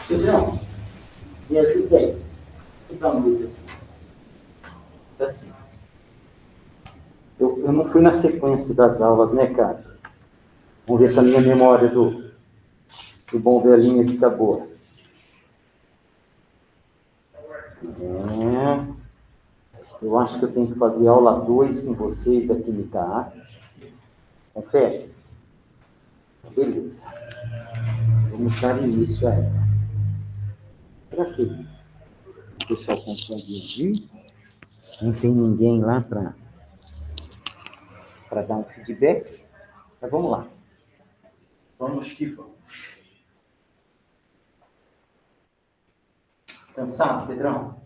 Pedrão, me ajuda aí. Vou dar uma luz aqui. Assim. Eu não fui na sequência das aulas, né, cara? Vamos ver se a minha memória do bom velhinho aqui tá boa. Eu acho que eu tenho que fazer aula 2 com vocês da Química A. Confere? Beleza. Vamos dar início a ela. Para quê? O pessoal consegue ouvir? Não tem ninguém lá para dar um feedback? Mas vamos lá. Vamos que vamos. Cansado, Pedrão?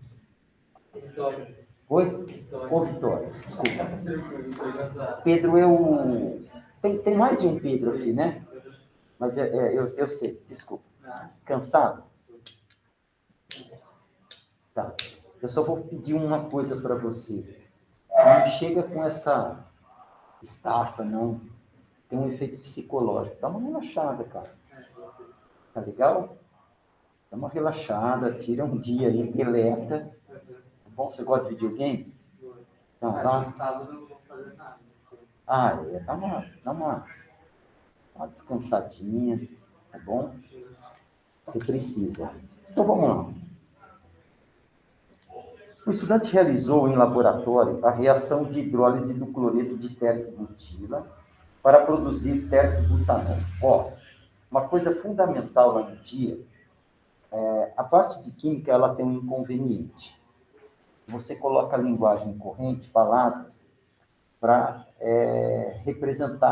Vitória. Oi? Ô, Vitória, desculpa. Pedro é o... Tem mais de um Pedro aqui, né? Mas eu sei, desculpa. Cansado? Tá. Eu só vou pedir uma coisa para você. Não chega com essa estafa, não. Tem um efeito psicológico. Dá uma relaxada, cara. Tá legal? Dá uma relaxada, tira um dia aí, deleta. Tá bom? Você gosta de videogame? Não, tá? Sábado eu não vou fazer nada. Dá uma descansadinha, tá bom? Você precisa. Então, vamos lá. O estudante realizou em laboratório a reação de hidrólise do cloreto de terc-butila para produzir terc-butanol. Ó, uma coisa fundamental lá no dia, a parte de química ela tem um inconveniente. Você coloca a linguagem corrente, palavras, para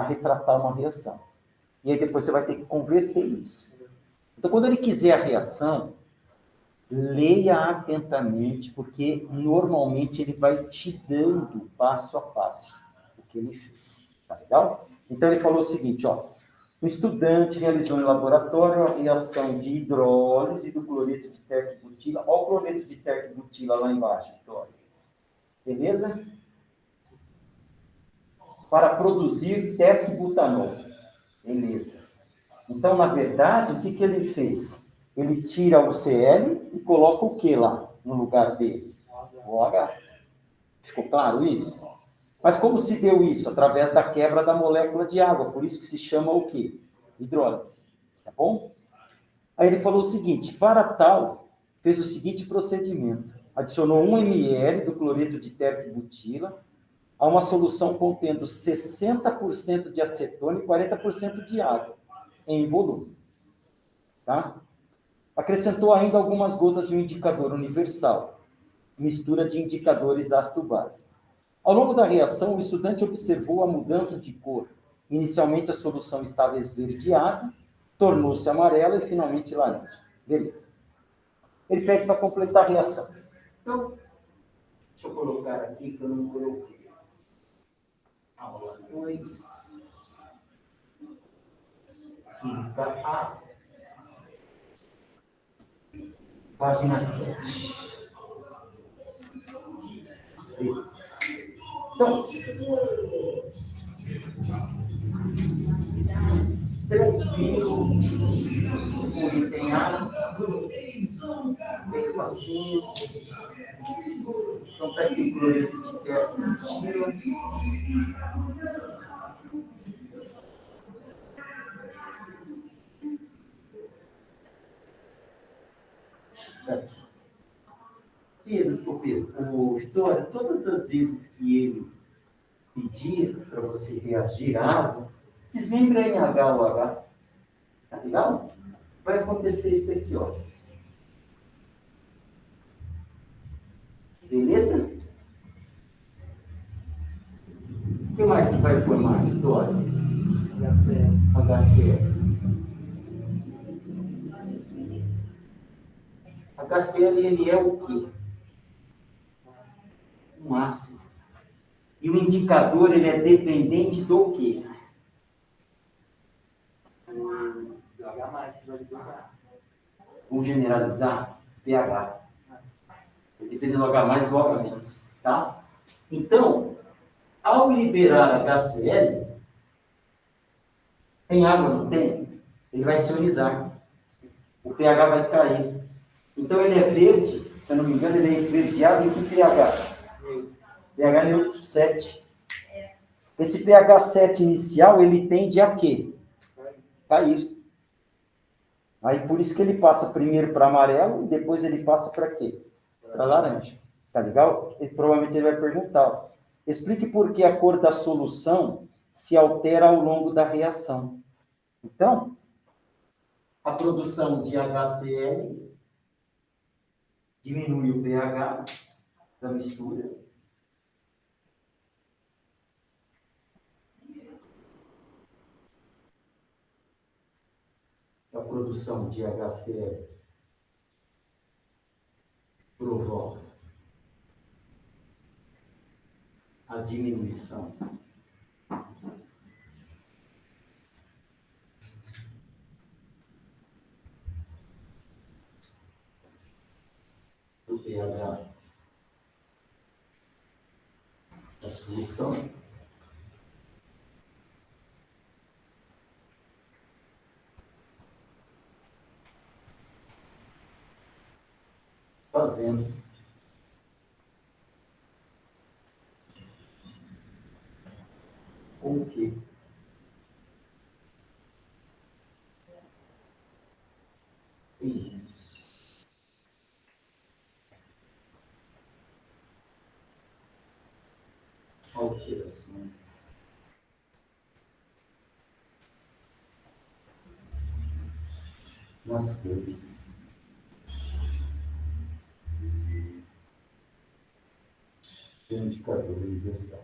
retratar uma reação. E aí depois você vai ter que converter isso. Então, quando ele quiser a reação, leia atentamente, porque normalmente ele vai te dando passo a passo o que ele fez. Tá legal? Então, ele falou o seguinte, ó. O estudante realizou em laboratório a reação de hidrólise do cloreto de terc-butila. Olha o cloreto de terc-butila lá embaixo, Vitória. Beleza? Para produzir terc-butanol. Beleza. Então, na verdade, o que ele fez? Ele tira o Cl e coloca o que lá no lugar dele? O OH. Ficou claro isso? Mas como se deu isso? Através da quebra da molécula de água. Por isso que se chama o quê? Hidrólise. Tá bom? Aí ele falou o seguinte, para tal, fez o seguinte procedimento. Adicionou 1 ml do cloreto de terc-butila a uma solução contendo 60% de acetona e 40% de água em volume. Tá? Acrescentou ainda algumas gotas de um indicador universal, mistura de indicadores ácido-base. Ao longo da reação, o estudante observou a mudança de cor. Inicialmente, a solução estava esverdeada, tornou-se amarela e, finalmente, laranja. Beleza. Ele pede para completar a reação. Então, deixa eu colocar aqui, que eu não coloquei. Aula 2. Química A. Página 7. Beleza. Então, 3 vezes se tem água, bem facinho. Então, pega o cloreto de terc-butila. O Vitória, todas as vezes que ele pedir para você reagir à água, desmembra em HOH. Tá legal? Vai acontecer isso aqui, ó. Beleza? O que mais que vai formar, Vitória? HCl. HCl, ele é o quê? Um ácido. E o indicador, ele é dependente do quê? Do H+, você vai divulgar. Vamos generalizar? pH. Depende do H+, do H-, tá? Então, ao liberar HCl, tem água, não tem? Ele vai se ionizar. O pH vai cair. Então, ele é verde, se eu não me engano, ele é esverdeado em que pH? pH neutro 7. Esse pH 7 inicial, ele tende a quê? Cair. Aí, por isso que ele passa primeiro para amarelo e depois ele passa para quê? Para laranja. Tá legal? E provavelmente ele vai perguntar. Explique por que a cor da solução se altera ao longo da reação. Então, a produção de HCl diminui o pH da mistura. A produção de HCl provoca a diminuição do pH da solução. Fazendo com que tenhamos alterações nas cores do indicador universal.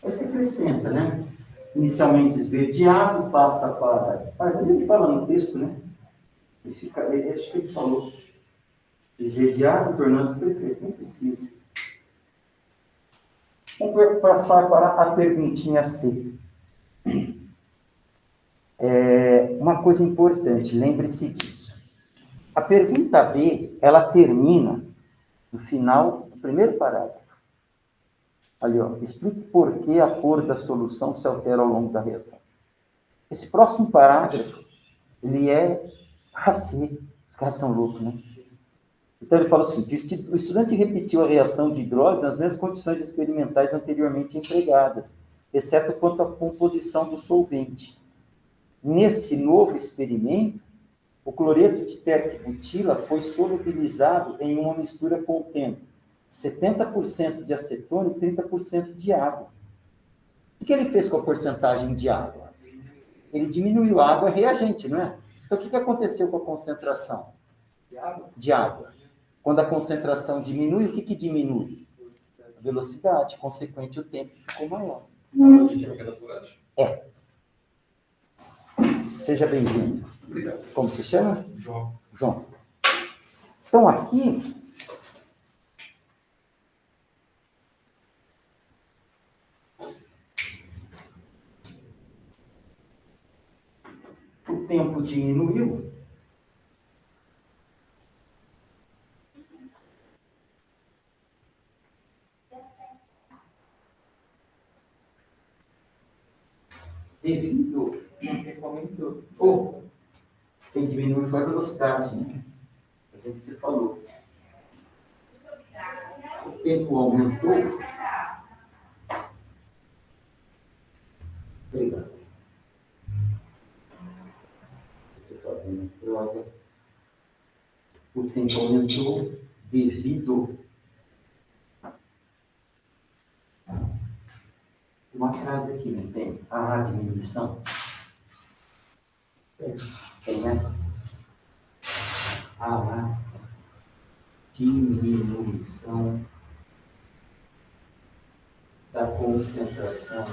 Aí você acrescenta, né? Inicialmente esverdeado, passa para... mas ele fala no texto, né? Acho que ele falou. Esverdeado, tornando-se perfeito. Nem precisa. Vamos passar para a perguntinha C. Uma coisa importante, lembre-se disso. A pergunta B, ela termina no final do primeiro parágrafo. Ali, ó, explique por que a cor da solução se altera ao longo da reação. Esse próximo parágrafo, ele é AC. Os caras são loucos, né? Então, ele fala assim, o estudante repetiu a reação de hidrólise nas mesmas condições experimentais anteriormente empregadas, exceto quanto à composição do solvente. Nesse novo experimento, o cloreto de terquibutila foi solubilizado em uma mistura contendo 70% de acetona e 30% de água. O que ele fez com a porcentagem de água? Ele diminuiu a água, é reagente, não é? Então, o que aconteceu com a concentração de água? Quando a concentração diminui, o que diminui? A velocidade, consequente, o tempo ficou maior. É. Seja bem-vindo. Obrigado. Como se chama? João. João. Então, aqui, o tempo diminuiu. Devido. Ou, quem diminui foi a velocidade, né? É o que você falou. O tempo aumentou. Obrigado. Estou fazendo a prova. O tempo aumentou devido uma frase aqui, não tem? A diminuição. Tem, né? A diminuição da concentração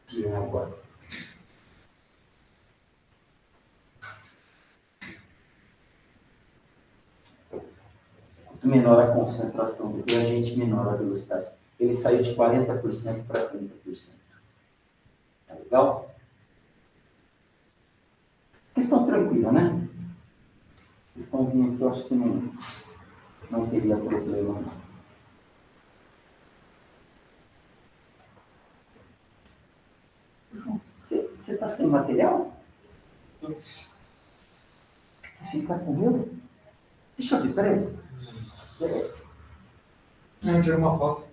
de água. Quanto menor a concentração do reagente, menor a velocidade. Ele saiu de 40% para 30%. Tá legal? Questão tranquila, né? Questãozinha aqui eu acho que não teria problema, não. Você está sem material? Fica com medo? Deixa eu ver, peraí. Eu tirei uma foto.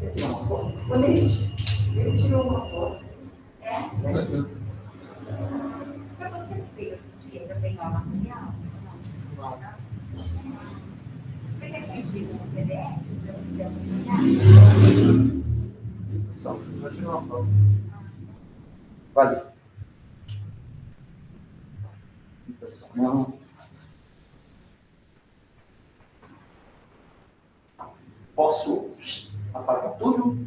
Quer tirar uma foto? Ô, Leite, ele tirou uma foto. Não precisa. Para você ver que ainda tem lá material? Não. Você quer que eu imprima no PDF para você acompanhar? Pessoal, Eu tirei uma foto. vale. Pessoal, não. Posso apagar tudo?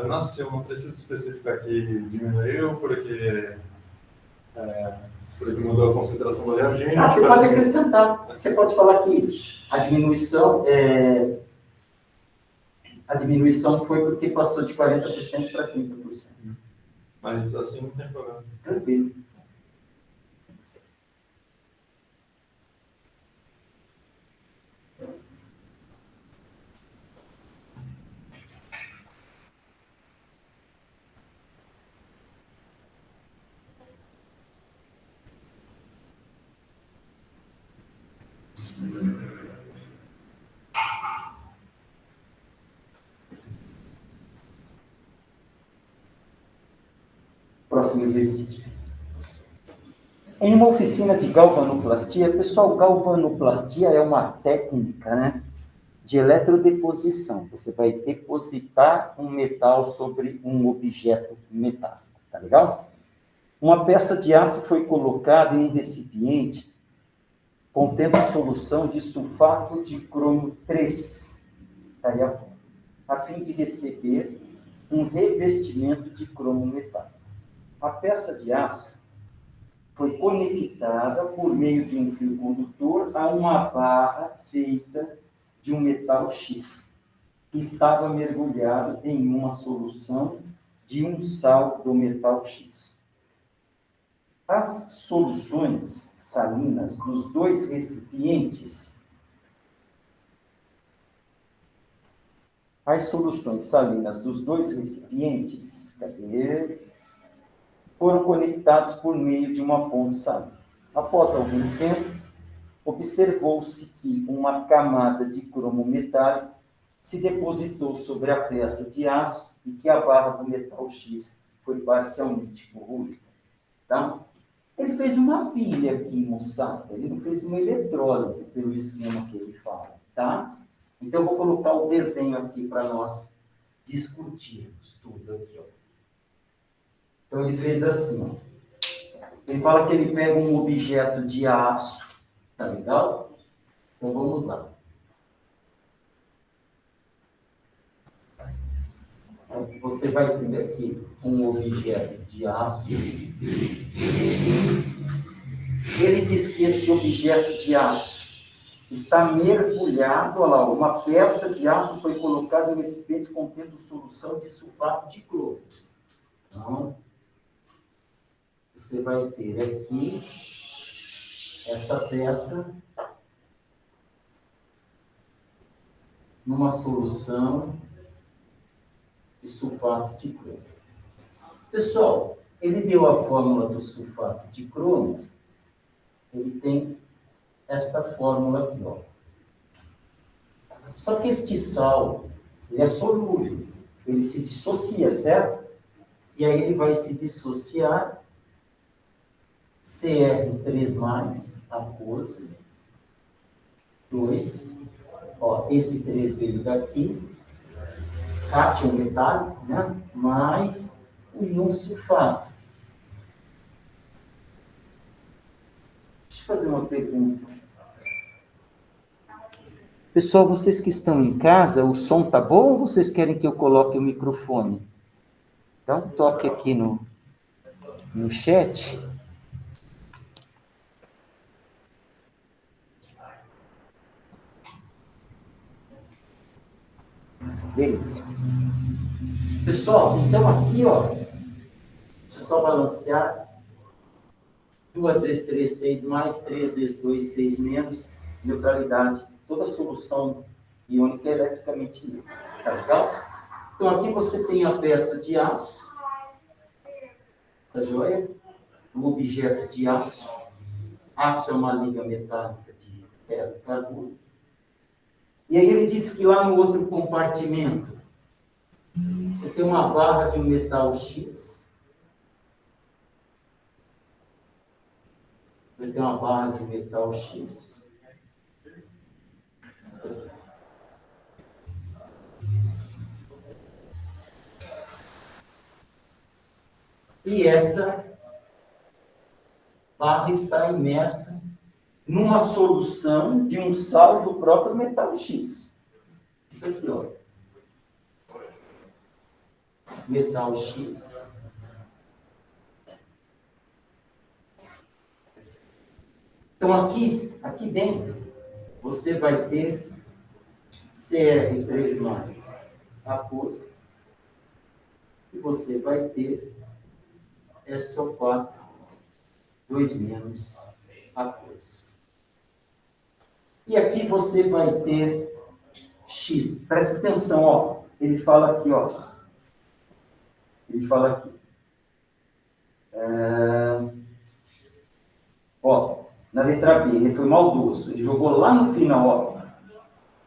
Nasceu, não preciso especificar que diminuiu, porque mudou a concentração do reagente. Ah, você pode acrescentar. Você pode falar que a diminuição foi porque passou de 40% para 30%. Mas assim não tem problema. Tranquilo. Próximo exercício. Em uma oficina de galvanoplastia, pessoal, galvanoplastia é uma técnica, né, de eletrodeposição. Você vai depositar um metal sobre um objeto metálico, tá legal? Uma peça de aço foi colocada em um recipiente contendo solução de sulfato de cromo 3, tá aí a foto, a fim de receber um revestimento de cromo metálico. A peça de aço foi conectada por meio de um fio condutor a uma barra feita de um metal X, que estava mergulhado em uma solução de um sal do metal X. As soluções salinas dos dois recipientes, foram conectados por meio de uma ponte salina. Após algum tempo, observou-se que uma camada de cromo metálico se depositou sobre a peça de aço e que a barra do metal X foi parcialmente corroída. Tá? Ele fez uma pilha aqui, moçada. Ele não fez uma eletrólise, pelo esquema que ele fala. Tá? Então, eu vou colocar o desenho aqui para nós discutirmos tudo aqui. Ó. Então, ele fez assim. Ó. Ele fala que ele pega um objeto de aço. Tá legal? Então, vamos lá. Você vai ter aqui um objeto de aço. Ele diz que esse objeto de aço está mergulhado, olha lá, uma peça de aço foi colocada em um recipiente contendo solução de sulfato de cromo. Então, você vai ter aqui essa peça numa solução de sulfato de cromo. Pessoal, ele deu a fórmula do sulfato de cromo, ele tem esta fórmula aqui, ó. Só que este sal, ele é solúvel, ele se dissocia, certo? E aí ele vai se dissociar Cr3+, aquoso, 2, ó, esse 3 veio daqui, cátion metálico, né? Mais o íon sulfato. Deixa eu fazer uma pergunta. Pessoal, vocês que estão em casa, o som tá bom ou vocês querem que eu coloque o microfone? Dá um toque aqui no chat. Beleza. Pessoal, então aqui, ó, deixa eu só balancear. 2 vezes 3, 6 mais, 3 vezes 2, 6 menos, neutralidade. Toda solução iônica é eletricamente neutra. Tá legal? Então aqui você tem a peça de aço. Tá joia? Um objeto de aço. Aço é uma liga metálica de ferro e carbono. E aí ele diz que lá no outro compartimento, você tem uma barra de um metal X. Você tem uma barra de metal X. E esta barra está imersa numa solução de um sal do próprio metal X. Isso aqui, ó. Metal X. Então, aqui dentro, você vai ter Cr3+, aquoso, e você vai ter SO4, 2- aquoso. E aqui você vai ter X. Presta atenção, ó. Ele fala aqui, ó. Ele fala aqui. Ó, na letra B, ele foi maldoso. Ele jogou lá no final, ó.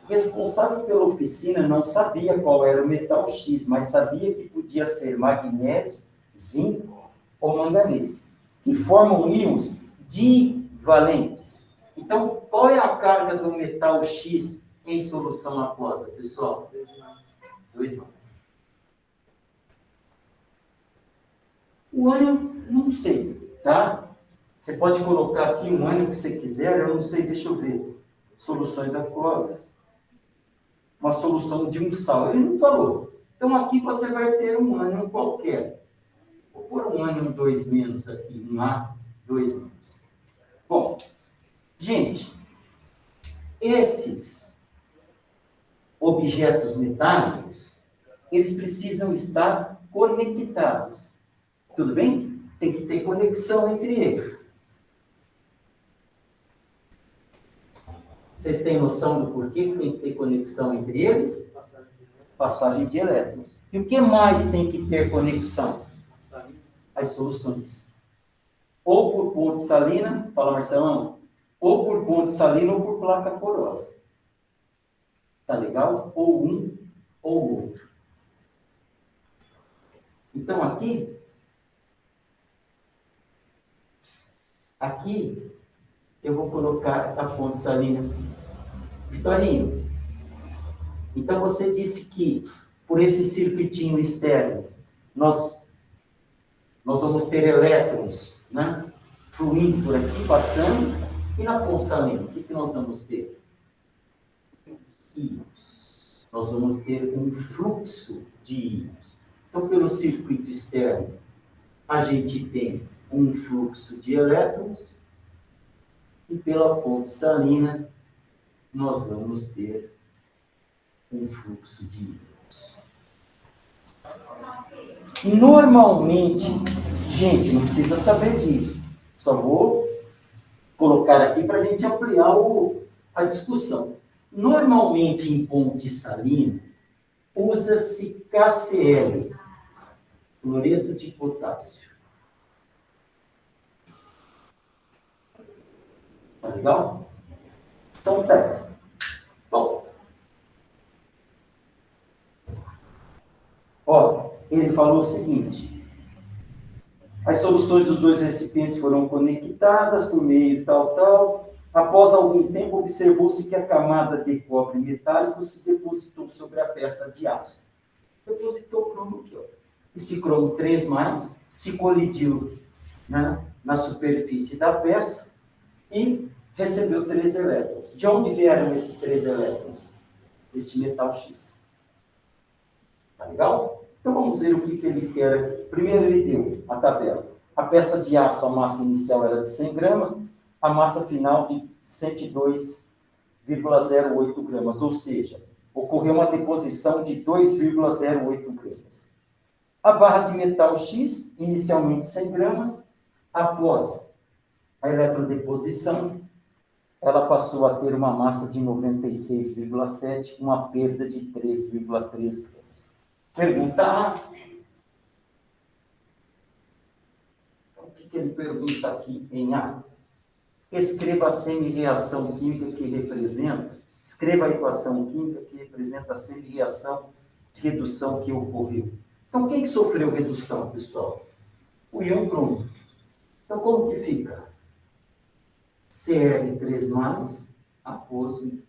O responsável pela oficina não sabia qual era o metal X, mas sabia que podia ser magnésio, zinco ou manganês, que formam íons divalentes. Então, qual é a carga do metal X em solução aquosa, pessoal? 2+. O ânion, não sei, tá? Você pode colocar aqui um ânion que você quiser, eu não sei, deixa eu ver. Soluções aquosas. Uma solução de um sal, ele não falou. Então, aqui você vai ter um ânion qualquer. Vou pôr um ânion 2- aqui, um A, 2-. Bom, gente, esses objetos metálicos, eles precisam estar conectados. Tudo bem? Tem que ter conexão entre eles. Vocês têm noção do porquê que tem que ter conexão entre eles? Passagem de elétrons. E o que mais tem que ter conexão? As soluções. Ou por ponte salina, fala Marcelão, ou por ponte salina ou por placa porosa. Tá legal? Ou um ou outro. Então aqui eu vou colocar a ponte salina. Vitorinho, então você disse que por esse circuitinho externo nós vamos ter elétrons, né, fluindo por aqui, passando, e na ponte salina, o que nós vamos ter? Íons. Nós vamos ter um fluxo de íons. Então, pelo circuito externo, a gente tem um fluxo de elétrons, e pela ponte salina, nós vamos ter um fluxo de íons. Normalmente, gente, não precisa saber disso. Só vou colocar aqui para a gente ampliar a discussão. Normalmente, em ponte salina, usa-se KCl, cloreto de potássio. Tá legal? Então, tá. Bom. Ó, ele falou o seguinte. As soluções dos dois recipientes foram conectadas por meio tal. Após algum tempo, observou-se que a camada de cobre metálico se depositou sobre a peça de aço. Depositou o cromo aqui, ó. Esse cromo 3+, se colidiu, né, na superfície da peça e recebeu 3 elétrons. De onde vieram esses 3 elétrons? Este metal X. Tá legal? Então vamos ver o que ele quer aqui. Primeiro ele deu a tabela. A peça de aço, a massa inicial era de 100 gramas, a massa final de 102,08 gramas, ou seja, ocorreu uma deposição de 2,08 gramas. A barra de metal X, inicialmente 100 gramas, após a eletrodeposição, ela passou a ter uma massa de 96,7, uma perda de 3,3 gramas. Pergunta A. Então, o que ele pergunta aqui em A? Escreva a semi-reação química que representa, escreva a equação química que representa a semi-reação de redução que ocorreu. Então, quem que sofreu redução, pessoal? O íon cromo. Então, como que fica? Cr3+, apose,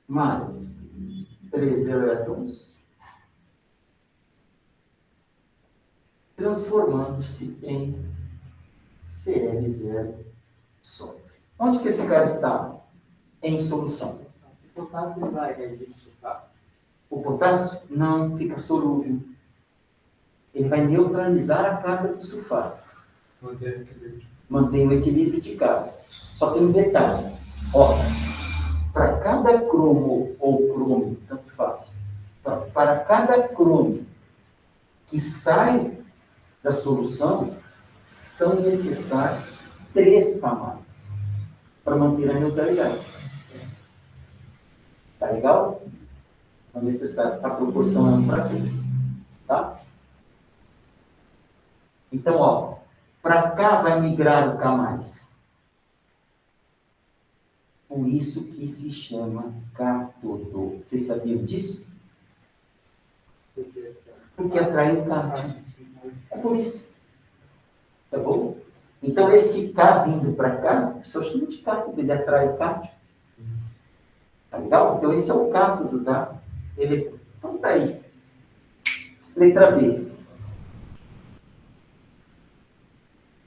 mais 3 elétrons, transformando-se em Cl0 só. Onde que esse cara está? Em solução. O potássio vai reagir com sulfato? O potássio não fica solúvel. Ele vai neutralizar a carga do sulfato. Mantém o equilíbrio de carga. Só tem um detalhe. Ó, para cada cromo ou cromo, tanto faz, para cada cromo que sai da solução, são necessários 3 camadas para manter a neutralidade. Tá legal? São necessários, a proporção é 1 para 3. Tá? Então, ó, para cá vai migrar o K+. Por isso que se chama cátodo. Vocês sabiam disso? Porque atrai o cátion. É por isso. Tá bom? Então, esse K vindo para cá, só chama de cátodo, ele atrai o cátion. Tá legal? Então, esse é o cátodo da eletrólise. Então, tá aí. Letra B.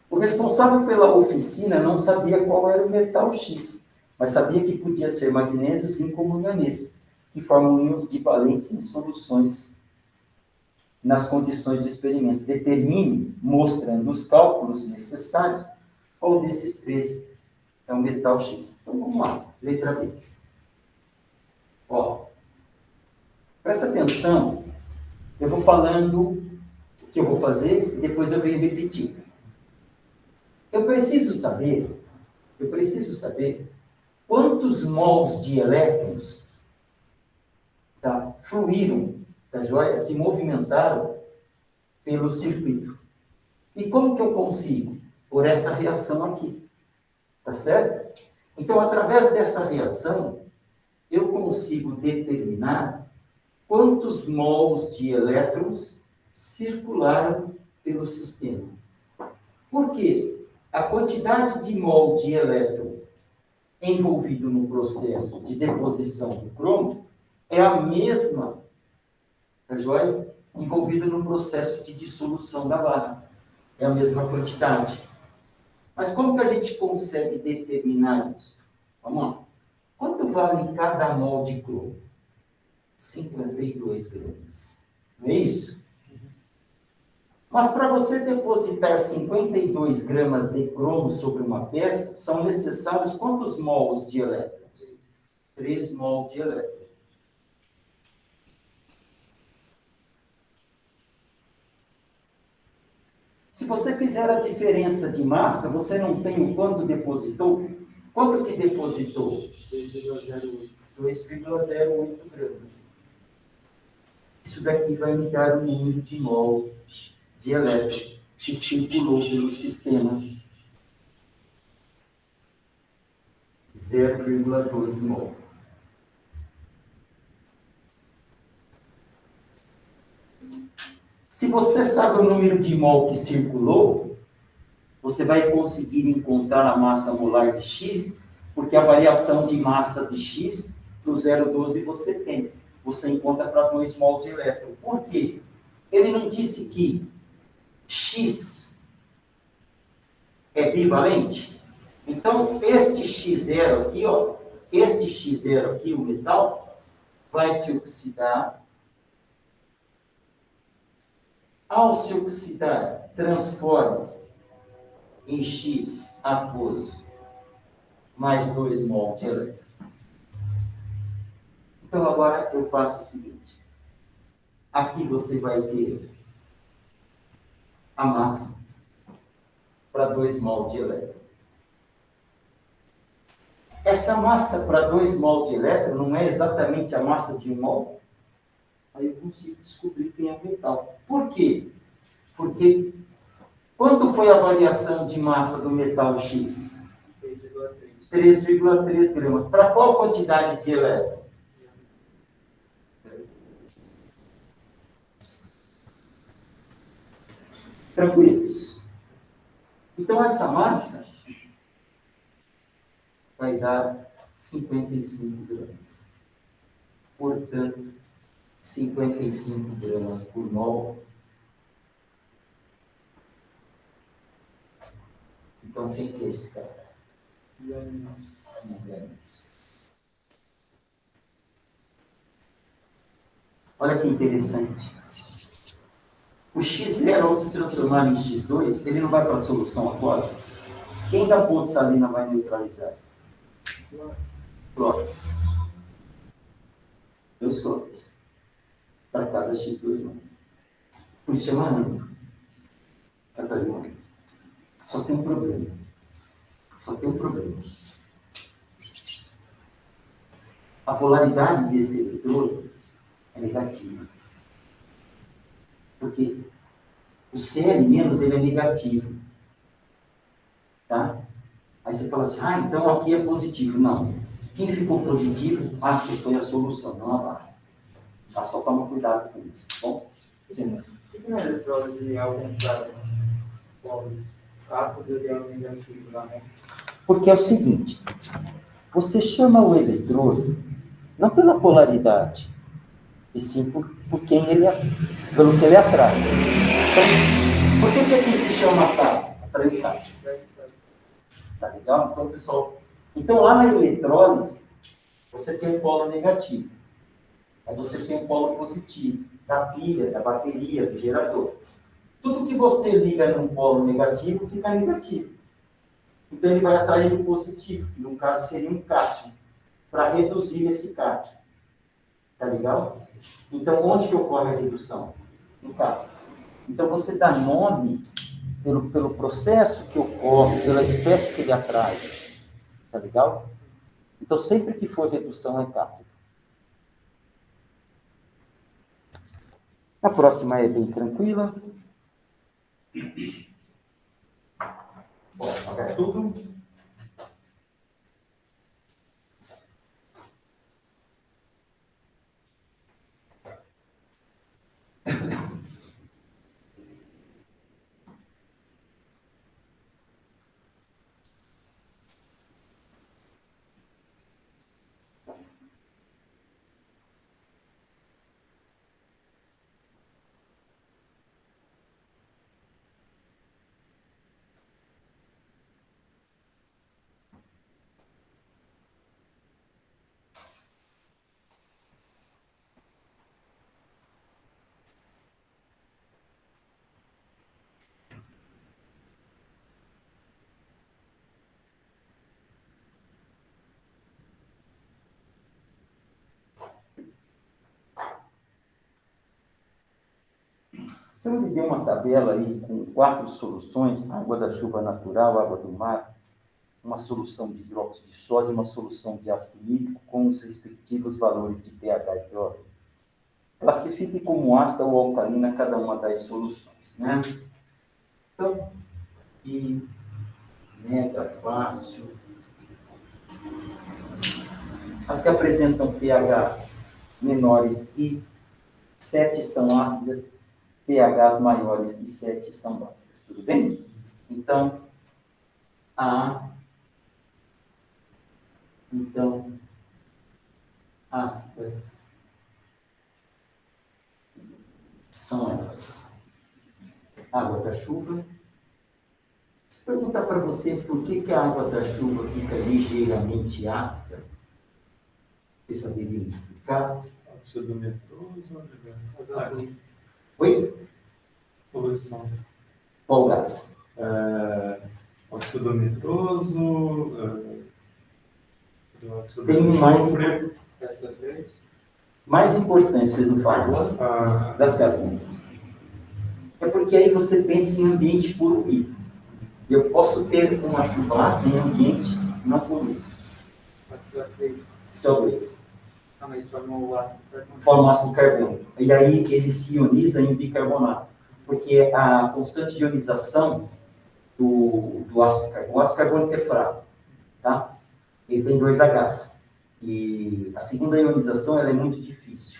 O responsável pela oficina não sabia qual era o metal X, mas sabia que podia ser magnésio, zinco ou manganês, que formam íons divalentes em soluções nas condições do experimento. Determine, mostrando os cálculos necessários, qual desses 3 é o metal X. Então, vamos lá. Letra B. Ó, presta atenção. Eu vou falando o que eu vou fazer e depois eu venho repetir. Eu preciso saber quantos mols de elétrons, tá, fluíram, tá joia? Se movimentaram pelo circuito. E como que eu consigo? Por essa reação aqui. Tá certo? Então, através dessa reação, eu consigo determinar quantos mols de elétrons circularam pelo sistema. Por quê? A quantidade de mol de elétron envolvido no processo de deposição do cromo é a mesma, tá joia? Envolvida no processo de dissolução da barra. É a mesma quantidade. Mas como que a gente consegue determinar isso? Vamos lá. Quanto vale cada mol de cromo? 52 gramas. Não é isso? Mas para você depositar 52 gramas de cromo sobre uma peça, são necessários quantos mols de elétrons? 3 mol de elétrons. Se você fizer a diferença de massa, você não tem o quanto depositou? Quanto que depositou? 2,08 gramas. Isso daqui vai me dar o número de mol de elétron que circulou pelo sistema. 0,12 mol. Se você sabe o número de mol que circulou, você vai conseguir encontrar a massa molar de X, porque a variação de massa de X para o 0,12 você tem. Você encontra para 2 mol de elétron. Por quê? Ele não disse que X é bivalente? Então, este X0 aqui, ó, este X0 aqui, o metal, vai se oxidar. Ao se oxidar, transforma-se em X aquoso mais 2 mol de elétron. Então, agora eu faço o seguinte. Aqui você vai ter a massa para 2 mol de elétron. Essa massa para 2 mol de elétron não é exatamente a massa de 1 mol? Aí eu consigo descobrir quem é o metal. Por quê? Porque quanto foi a variação de massa do metal X? 3,3 gramas. Para qual quantidade de elétron? Tranquilos. Então, essa massa vai dar 55 gramas. Portanto, 55 gramas por mol. Então, quem que é esse cara? Olha que interessante. O X0, ao se transformar em X2, ele não vai para a solução aquosa. Quem da ponte salina vai neutralizar? Cloro. 2 cloros. Para cada X2 mais. Por isso chama ânion. Catalina. Só tem um problema. A polaridade desse eletrodo é negativa. Porque o Cl- ele é negativo. Tá? Aí você fala assim, então aqui é positivo. Não. Quem ficou positivo, que foi a solução, não a barra. Tá? Só toma cuidado com isso. Bom? Sim. O que é a eletrólise ao contrário? Pobres. Ácido e o negativo lá, né? Porque é o seguinte, você chama o eletrodo não pela polaridade, e sim por quem ele pelo que ele atrai. Então, por que aqui se chama atraitátil? Tá legal? Então, pessoal, lá na eletrólise, você tem um polo negativo. Aí você tem um polo positivo, da pilha, da bateria, do gerador. Tudo que você liga num polo negativo, fica negativo. Então, ele vai atrair o positivo, que no caso seria um cátion, para reduzir esse cátion. Tá legal? Então, onde que ocorre a redução? No cátion. Então, você dá nome pelo processo que ocorre, pela espécie que ele atrai. Tá legal? Então, sempre que for redução, é cátion. A próxima é bem tranquila. Bom, apagar tudo. Então, ele deu uma tabela aí com 4 soluções: água da chuva natural, água do mar, uma solução de hidróxido de sódio, uma solução de ácido nítrico, com os respectivos valores de pH e pH. Classifique como ácida ou alcalina cada uma das soluções, né? Então, e mega fácil. As que apresentam pHs menores que 7 são ácidas, pHs maiores que 7 são básicas. Tudo bem? Então, aspas são elas. Água da chuva. Vou perguntar para vocês por que a água da chuva fica ligeiramente ácida. Vocês saberiam explicar? Óxido nitroso. Oi? Poluição. Qual gás? Óxido nitroso. Tem um mais importante, vocês não falam? Gás carbônico. É porque aí você pensa em ambiente poluído. Eu posso ter uma chuva ácida em ambiente não poluído. CO2. Forma ácido carbônico. E aí ele se ioniza em bicarbonato. Porque a constante de ionização do ácido carbônico, o ácido carbônico é fraco, tá? Ele tem 2 Hs. E a segunda ionização ela é muito difícil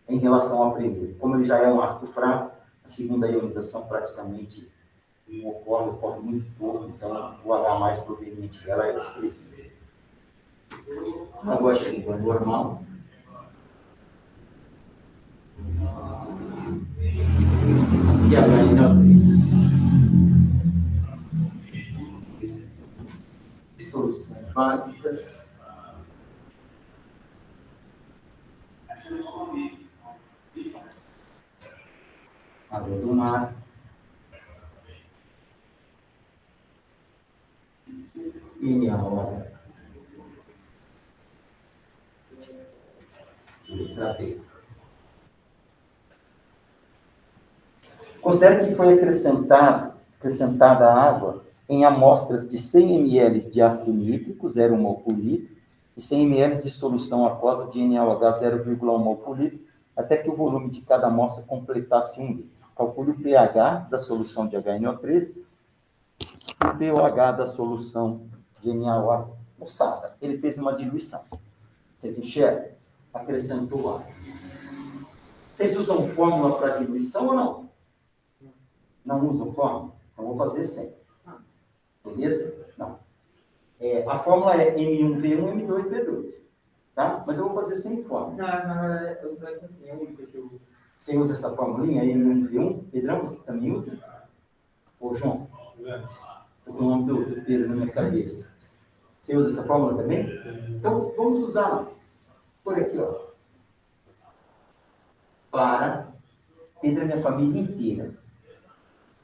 em relação ao primeiro. Como ele já é um ácido fraco, a segunda ionização praticamente não ocorre muito pouco, então o H proveniente dela é expressivo. Água chuva normal. E a HNO3. Soluções básicas. Água do mar. NaOH. Letra B. Considere que foi acrescentada água em amostras de 100 ml de ácido nítrico, 0,1 mol por litro, e 100 ml de solução aquosa de NaOH, 0,1 mol por litro, até que o volume de cada amostra completasse 1 litro. Calcule o pH da solução de HNO3 e o pOH da solução de NaOH. Moçada, ele fez uma diluição. Vocês enxergam? Acrescentou água. Vocês usam fórmula para diluição ou não? Não usam fórmula? Então vou fazer sem. Beleza? Não. A fórmula é M1V1, M2V2. Tá? Mas eu vou fazer sem fórmula. Não, eu uso essa assim, é a única que eu uso. Você usa essa formulinha, M1V1? Pedrão, você também usa? Ô, João? Esse é o nome do Pedro na minha cabeça. Você usa essa fórmula também? Então, vamos usar por aqui, ó. Para Pedro é minha família inteira.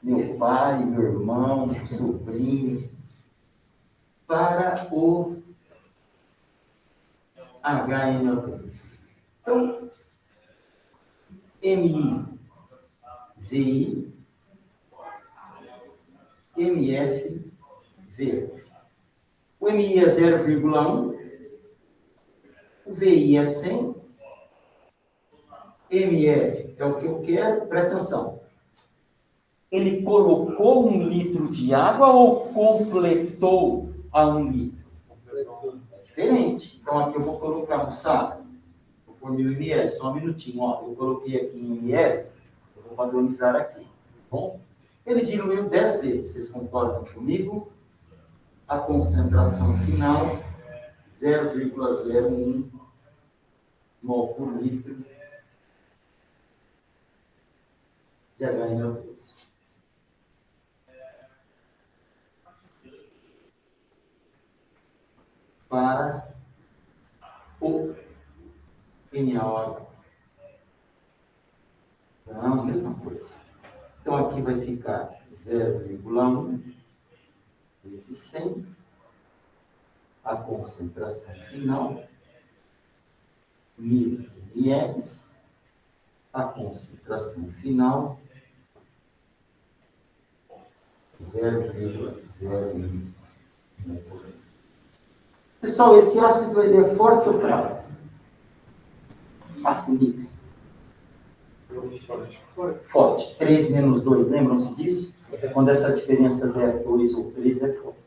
Meu pai, meu irmão, sobrinho. Para o HNO3. Então, MI, VI, MF, VF. O MI é 0,1, o VI é 100, MF é o que eu quero, presta atenção. Ele colocou 1 litro de água ou completou a 1 litro? É diferente. Então aqui eu vou colocar, moçada, vou pôr 1000 ml, só um minutinho, ó. Eu coloquei aqui em ml, eu vou padronizar aqui, tá bom? Ele diluiu 10 vezes, vocês concordam comigo? A concentração final, 0,01 mol por litro de HNO3. Para o NaOH. Não, mesma coisa. Então, aqui vai ficar 0,1 vezes 100, a concentração final, 1000 ml, a concentração final, 0,01. Pessoal, esse ácido ele é forte ou fraco? Ácido nítrico. Forte. 3 menos 2, lembram-se disso? Quando essa diferença der 2 ou 3 é forte.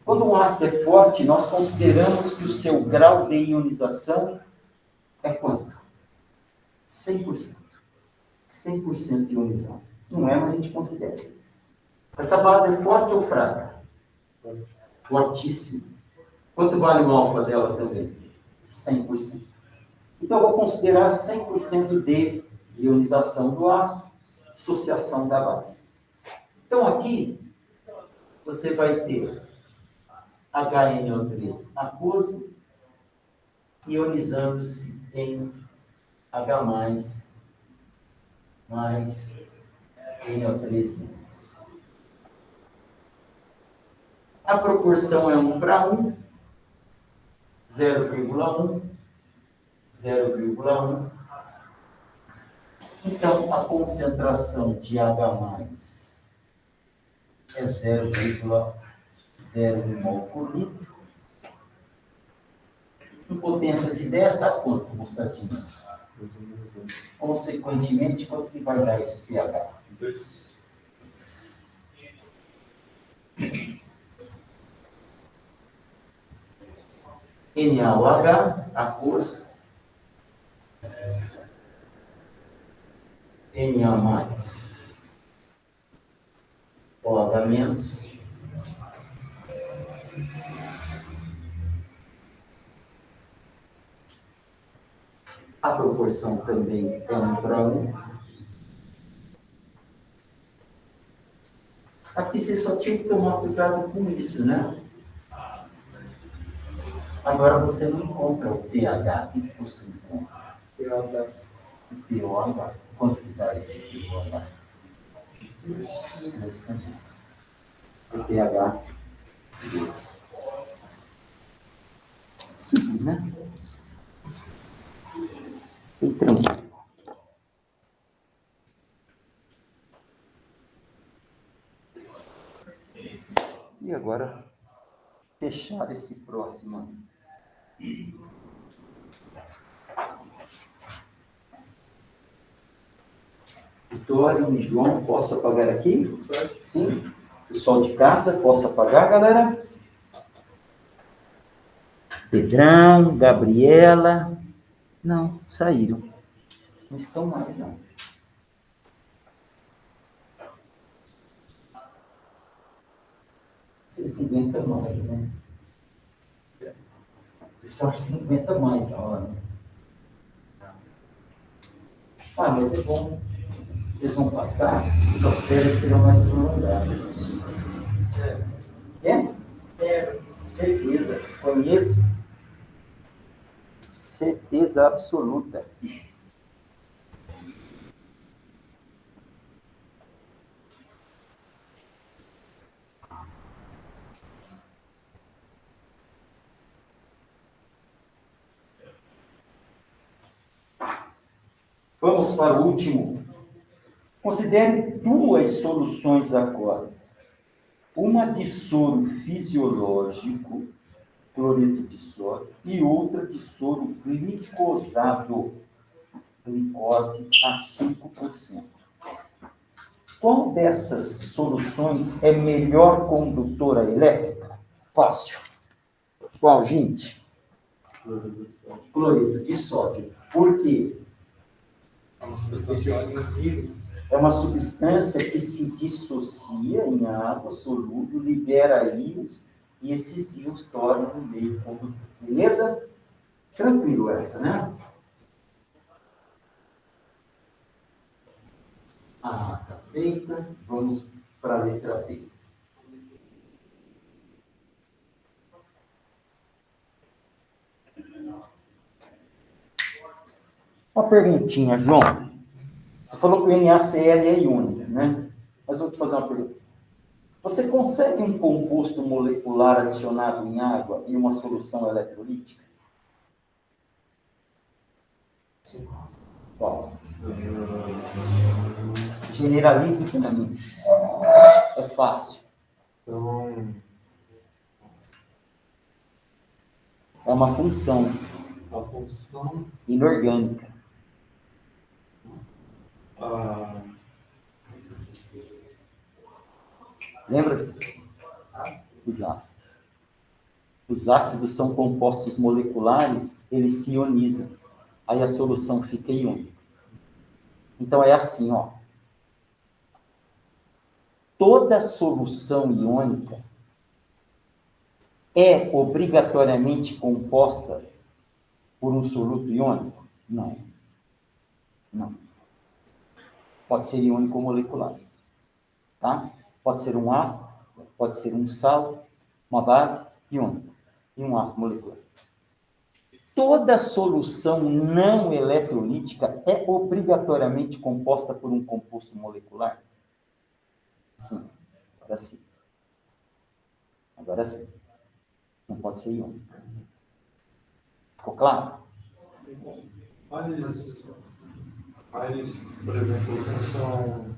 Quando um ácido é forte, nós consideramos que o seu grau de ionização é quanto? 100%. 100% ionizado. Não é, mas a gente considera. Essa base é forte ou fraca? Fortíssima. Quanto vale o alfa dela também? 100%. Então, eu vou considerar 100% de ionização do ácido, dissociação da base. Então, aqui, você vai ter HNO3 aquoso, ionizando-se em H+, mais NO3 menos. A proporção é 1:1, 0,1, 0,1. Então, a concentração de H+ é 0,01 mol por litro. Em potência de 10, está quanto, moçadinha? Consequentemente, quanto que vai dar esse pH? 2. NaOH, aquoso. Na+, OH-. A proporção também é 1:1. Aqui você só tinha que tomar cuidado com isso, né? Agora você não encontra o pH. O que você encontra? pH. O pOH. Quanto que dá esse pOH? 2 também. O pH desse. Simples, né? Então, e agora, fechar esse próximo. Vitória e João, posso apagar aqui? Sim. Pessoal de casa, posso apagar, galera? Pedrão, Gabriela. Não, saíram. Não estão mais, não. Vocês não aguentam mais, né? O pessoal acha que não aguenta mais a hora. Ah, mas é bom. Vocês vão passar, as férias serão mais prolongadas. É? É, certeza. Conheço. Certeza absoluta. Vamos para o último. Considere 2 soluções aquosas. Uma de soro fisiológico, cloreto de sódio, e outra de soro glicosado, glicose a 5%. Qual dessas soluções é melhor condutora elétrica? Fácil. Qual, gente? Cloreto de sódio. Por quê? É uma substância que se dissocia em água solúvel, libera íons, e esses íons tornam o meio condutor. Beleza? Tranquilo essa, né? A está feita. Vamos para a letra B. Uma perguntinha, João. Você falou que o NaCl é iônico, né? Mas eu vou te fazer uma pergunta. Você consegue um composto molecular adicionado em água e uma solução eletrolítica? Sim. Qual? Generalize para mim. É fácil. Então, É uma função a função. inorgânica. Lembra? Os ácidos. Os ácidos são compostos moleculares, eles se ionizam. Aí a solução fica iônica. Então, é assim, ó. Toda solução iônica é obrigatoriamente composta por um soluto iônico? Não. Não. Pode ser iônico molecular. Tá? Pode ser um ácido, pode ser um sal, uma base iônica e um ácido molecular. Toda solução não eletrolítica é obrigatoriamente composta por um composto molecular? Sim. Agora sim. Agora sim. Não pode ser iônico. Ficou claro? Mas, por exemplo, função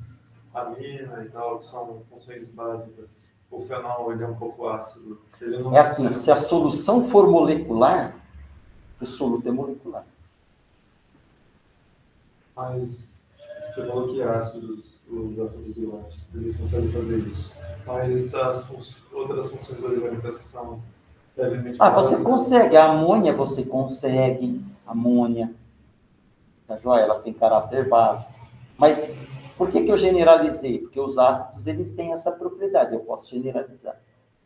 amina e tal, que são funções básicas. O fenol, ele é um pouco ácido. Ele não É assim, se a solução for molecular, o soluto é molecular. Mas você falou que ácidos, os ácidos iônicos, eles conseguem fazer isso. Mas outras funções orgânicas que são levemente Você básicas, consegue. A amônia, você consegue. Amônia. A joia, ela tem caráter básico. Mas por que eu generalizei? Porque os ácidos, eles têm essa propriedade. Eu posso generalizar.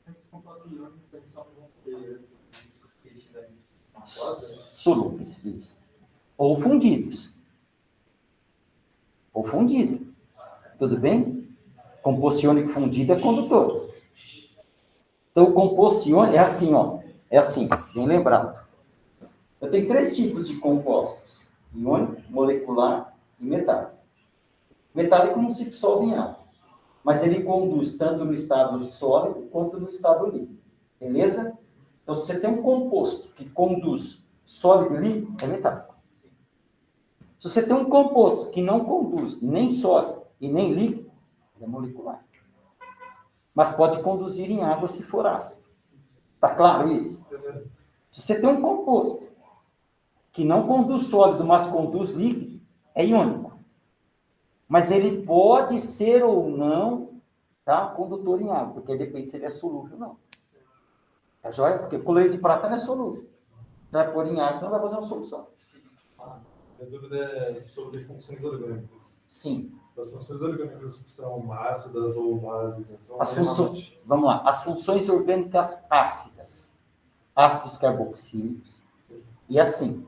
Mas os compostos iônicos, eles só vão ter os peixes da aquosa? Solúveis, isso. Ou fundidos. Ou fundido. Tudo bem? Composto iônico fundido é condutor. Então, o composto iônico é assim, ó. É assim, bem lembrado. Eu tenho 3 tipos de compostos: iônico, molecular e metálico. Metálico não se dissolve em água, mas ele conduz tanto no estado sólido quanto no estado líquido. Beleza? Então, se você tem um composto que conduz sólido e líquido, é metálico. Se você tem um composto que não conduz nem sólido e nem líquido, é molecular. Mas pode conduzir em água se for ácido. Está claro isso? Se você tem um composto que não conduz sólido, mas conduz líquido, é iônico. Mas ele pode ser ou não, tá, condutor em água, porque depende se ele é solúvel ou não. Tá joia? Porque cloreto de prata não é solúvel. Vai pôr em água, você não vai fazer uma solução. A dúvida é sobre funções orgânicas. Sim. As funções orgânicas que são ácidas ou básicas. Vamos lá. As funções orgânicas ácidas. Ácidos carboxílicos. E assim,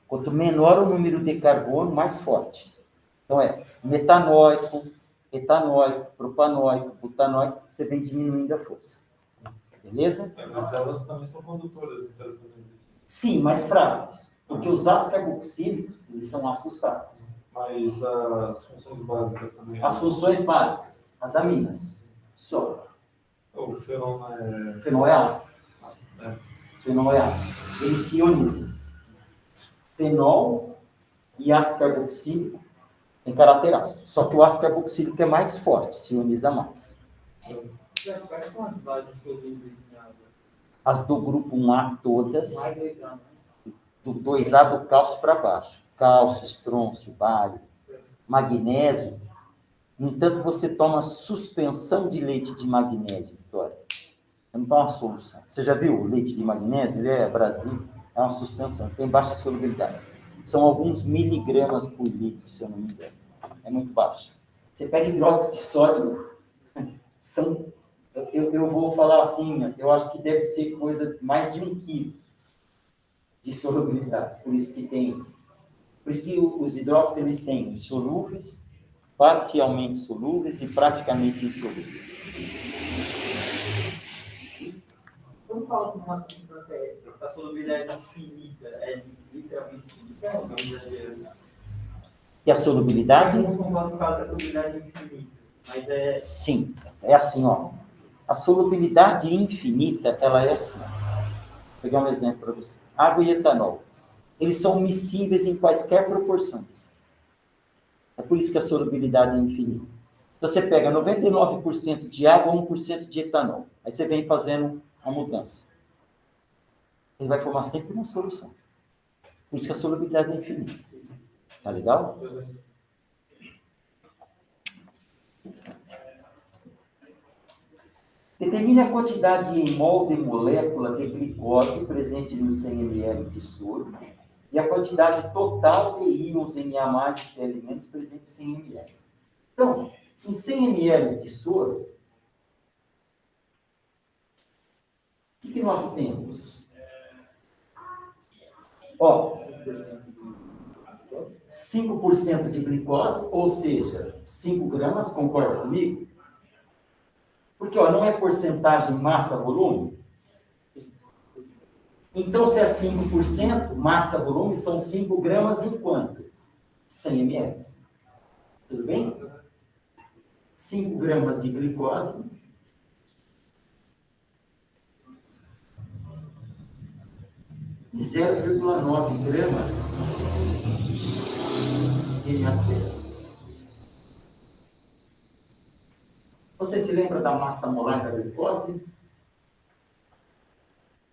quanto menor o número de carbono, mais forte. Então, metanóico, etanóico, propanóico, butanóico, você vem diminuindo a força. Beleza? Mas elas também são condutoras, certamente. Sim, mais fracos. Porque os ácidos carboxílicos, eles são ácidos fracos. Mas as funções básicas também. As funções básicas, as aminas, só. O fenol é... Fenol é ácido. É. Fenol é ácido. Ele se ioniza. Fenol e ácido carboxílico tem caráter ácido. Só que o ácido carboxílico é mais forte, se ioniza mais. Quais são as bases solúveis em água? As do grupo 1A todas, Mais 2A, né? do 2A do cálcio para baixo. Cálcio, estrôncio, bário, magnésio. No entanto, você toma suspensão de leite de magnésio, Vitória. Você não toma uma solução. Você já viu o leite de magnésio? Ele é Brasil, é uma suspensão, tem baixa solubilidade. São alguns miligramas por litro, se eu não me engano. É muito baixo. Você pega hidróxido de sódio, são... Eu vou falar assim, eu acho que deve ser coisa mais de 1 quilo de solubilidade. Por isso que os hidróxidos, eles têm solúveis, parcialmente solúveis e praticamente insolúveis. Quando fala de uma substância, a solubilidade infinita, é literalmente infinita ou não exagero? E a solubilidade? Alguns compostos falam que a solubilidade é infinita, mas é... Sim, é assim, ó. A solubilidade infinita, ela é assim. Vou pegar um exemplo para você. Água e etanol. Eles são miscíveis em quaisquer proporções. É por isso que a solubilidade é infinita. Então, você pega 99% de água, 1% de etanol. Aí você vem fazendo a mudança. Ele vai formar sempre uma solução. Por isso que a solubilidade é infinita. Tá legal? Determine a quantidade em mol de molécula de glicose presente no 100 ml de soro e a quantidade total de íons Na+, de C elementos presentes em 100 ml. Então, em 100 ml de soro, o que nós temos? Ó, 5% de glicose, ou seja, 5 gramas, concorda comigo? Porque ó, não é porcentagem massa-volume? Então, se é 5%, massa-volume são 5 gramas em quanto? 100 ml. Tudo bem? 5 gramas de glicose. E 0,9 gramas de NaCl. Você se lembra da massa molar da glicose?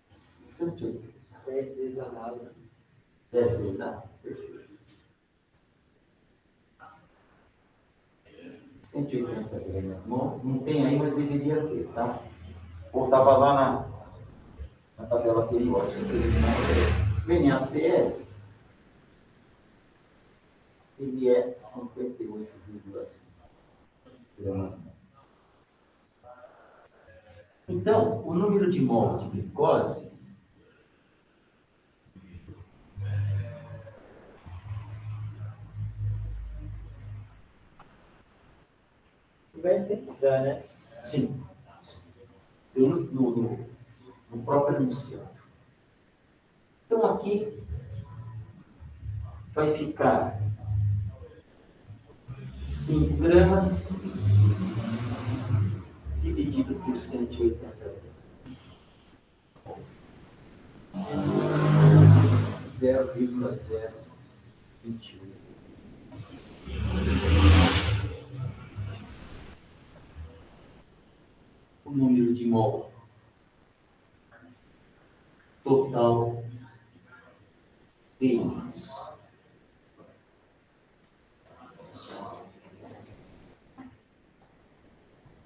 180. 10 vezes a água. 10 vezes a água. Perfeito. 180 gramas. Não tem aí, mas deveria ter, tá? Ou estava lá na tabela periódica. O NaCl, ele é 58,5 gramas. Então, o número de mol de glicose Vai sempre dar, né? sim, no próprio enunciado. Então, aqui vai ficar 5 gramas dividido por 180 gramas. 0,028. O número de mol total de íons.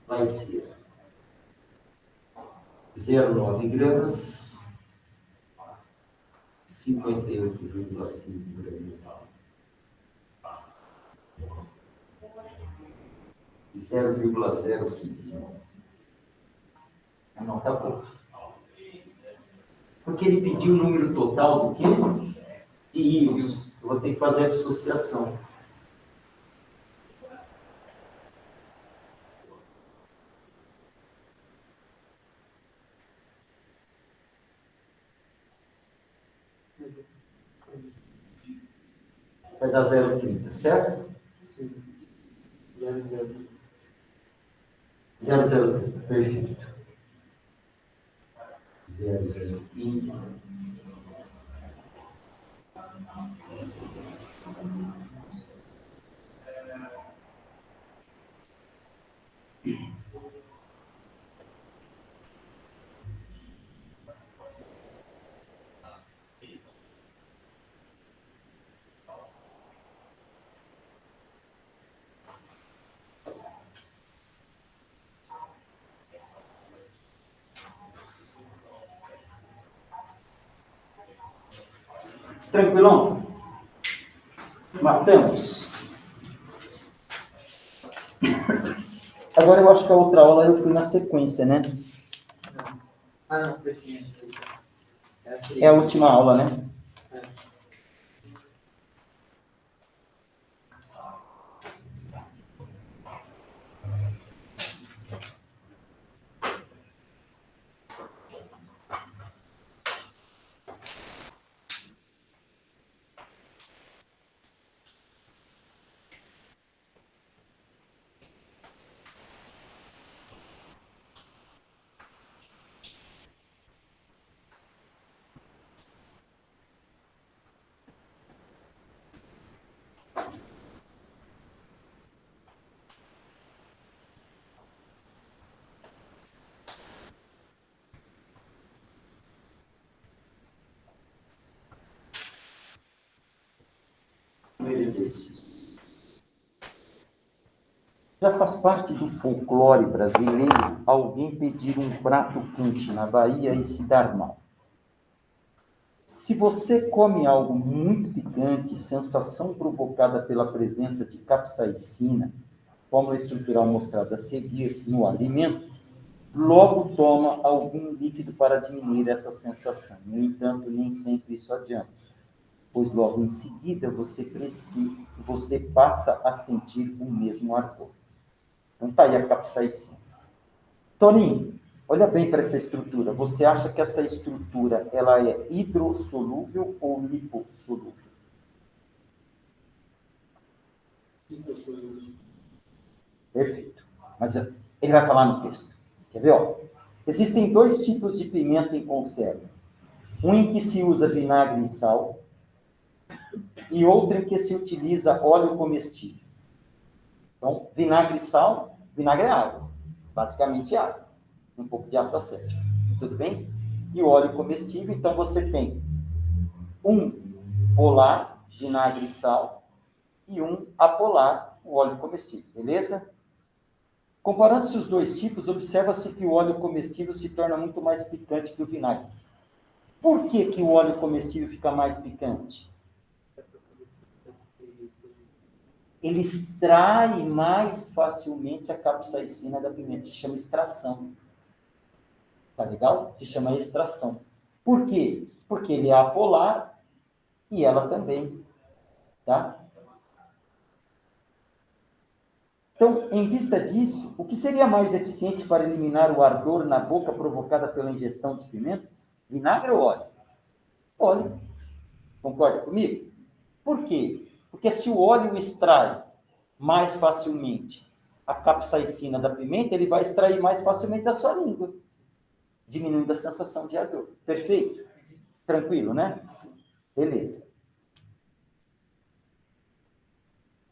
Vai ser 0,9 gramas, 58,5 gramas. 0,015. Não está bom. Porque ele pediu o número total do quê? De íons. Eu vou ter que fazer a dissociação. Vai dar 0,30, certo? Sim. 0,0. 0,030, perfeito. 0,015. Tranquilão? Matamos. Agora eu acho que a outra aula eu fui na sequência, né? Não. Ah, não, foi sim. É a última aula, né? Exercício. Já faz parte do folclore brasileiro alguém pedir um prato quente na Bahia e se dar mal. Se você come algo muito picante, sensação provocada pela presença de capsaicina, fórmula estrutural mostrada a seguir no alimento, logo toma algum líquido para diminuir essa sensação. No entanto, nem sempre isso adianta, pois logo em seguida você passa a sentir o mesmo ardor. Então está aí a capsaicina. Toninho, olha bem para essa estrutura. Você acha que essa estrutura ela é hidrossolúvel ou lipossolúvel? Perfeito. Mas ele vai falar no texto. Quer ver? Ó? Existem 2 tipos de pimenta em conserva. Um em que se usa vinagre e sal, e outro em que se utiliza óleo comestível. Então, vinagre e sal, vinagre é água. Basicamente água. Um pouco de ácido acético. Tudo bem? E o óleo comestível, então você tem um polar, vinagre e sal, e um apolar, o óleo comestível. Beleza? Comparando-se os 2 tipos, observa-se que o óleo comestível se torna muito mais picante que o vinagre. Por que que o óleo comestível fica mais picante? Ele extrai mais facilmente a capsaicina da pimenta. Se chama extração. Tá legal? Se chama extração. Por quê? Porque ele é apolar e ela também. Tá? Então, em vista disso, o que seria mais eficiente para eliminar o ardor na boca provocada pela ingestão de pimenta? Vinagre ou óleo? Óleo. Concorda comigo? Por quê? Porque se o óleo extrai mais facilmente a capsaicina da pimenta, ele vai extrair mais facilmente da sua língua, diminuindo a sensação de ardor. Perfeito? Tranquilo, né? Beleza.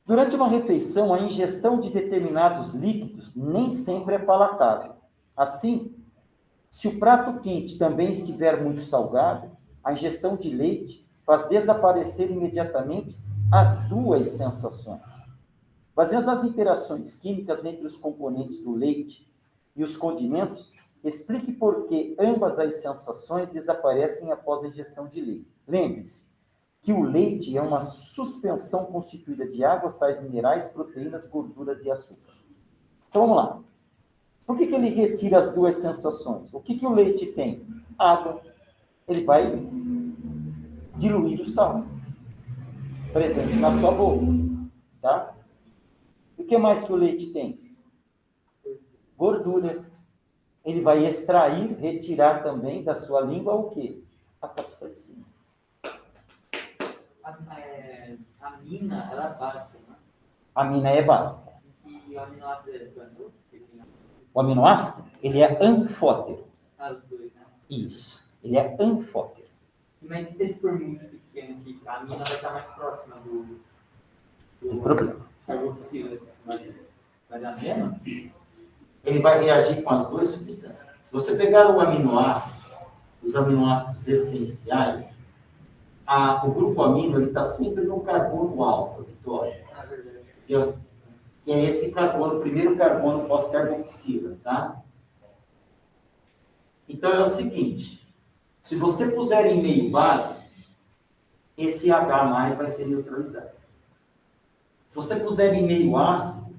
Durante uma refeição, a ingestão de determinados líquidos nem sempre é palatável. Assim, se o prato quente também estiver muito salgado, a ingestão de leite faz desaparecer imediatamente as 2 sensações. Baseadas nas interações químicas entre os componentes do leite e os condimentos, explique por que ambas as sensações desaparecem após a ingestão de leite. Lembre-se que o leite é uma suspensão constituída de água, sais minerais, proteínas, gorduras e açúcares. Então, vamos lá. Por que ele retira as 2 sensações? O que o leite tem? Água. Ele vai diluir o sal presente na sua boca. Tá? O que mais que o leite tem? Gordura. Ele vai extrair, retirar também da sua língua o quê? A capsaicina. A amina, ela é básica, né? A amina é básica. E o aminoácido é quando? O aminoácido, ele é anfótero. Os 2, né? Isso. Ele é anfótero. Mas se ele for muito pequeno, que a amina vai estar mais próxima do problema. carboxila, vai dar menos? Ele vai reagir com as 2 substâncias. Se você pegar o aminoácido, os aminoácidos essenciais, o grupo amino está sempre no carbono alfa, Vitória. Que é esse carbono, o primeiro carbono pós-carboxila, tá? Então é o seguinte, se você puser em meio base, esse H+ vai ser neutralizado. Se você puser em meio ácido,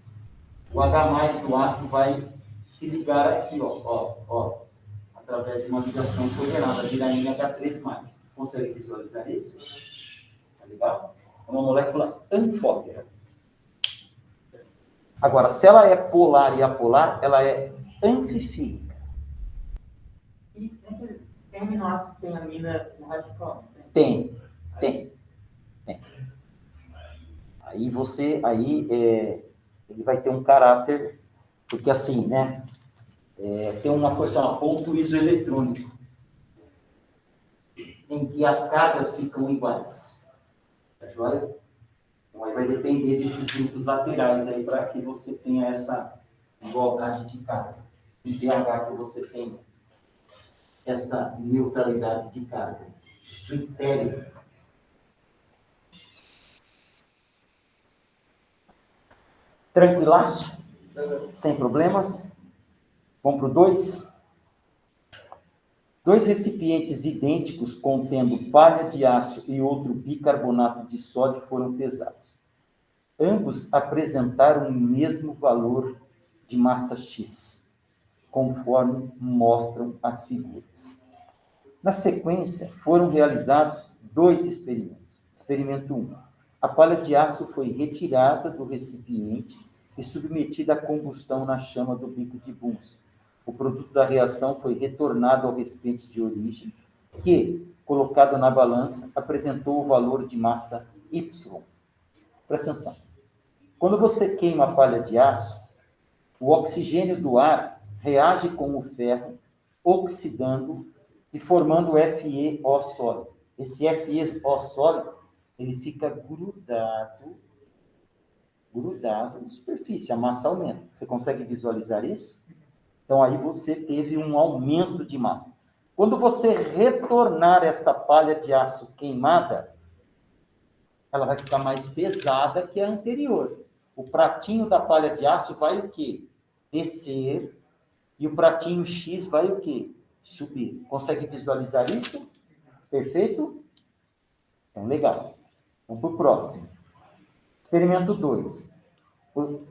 o H+ do ácido vai se ligar aqui, ó, através de uma ligação coordenada, virar NH3+. Consegue visualizar isso? Tá legal? É uma molécula anfótera. Agora, se ela é polar e apolar, ela é anfifílica. E tem aminoácido que tem amina no radical? Tem. Ele vai ter um caráter, porque assim, né? Tem uma coisa chamada ponto isoeletrônico, em que as cargas ficam iguais. Tá joia? Então, aí vai depender desses grupos laterais aí para que você tenha essa igualdade de carga. Em pH que você tenha essa neutralidade de carga. Isso impede. Tranquilaço? Sem problemas? Vamos para o 2? 2 recipientes idênticos contendo palha de aço e outro bicarbonato de sódio foram pesados. Ambos apresentaram o mesmo valor de massa X, conforme mostram as figuras. Na sequência, foram realizados 2 experimentos. Experimento 1. A palha de aço foi retirada do recipiente e submetida à combustão na chama do bico de Bunsen. O produto da reação foi retornado ao recipiente de origem, que, colocado na balança, apresentou o valor de massa Y. Presta atenção. Quando você queima a palha de aço, o oxigênio do ar reage com o ferro, oxidando e formando o FeO sólido. Esse FeO sólido, ele fica grudado na superfície, a massa aumenta. Você consegue visualizar isso? Então, aí você teve um aumento de massa. Quando você retornar esta palha de aço queimada, ela vai ficar mais pesada que a anterior. O pratinho da palha de aço vai o quê? Descer. E o pratinho X vai o quê? Subir. Consegue visualizar isso? Perfeito? Então, legal. Vamos para o próximo. Experimento 2.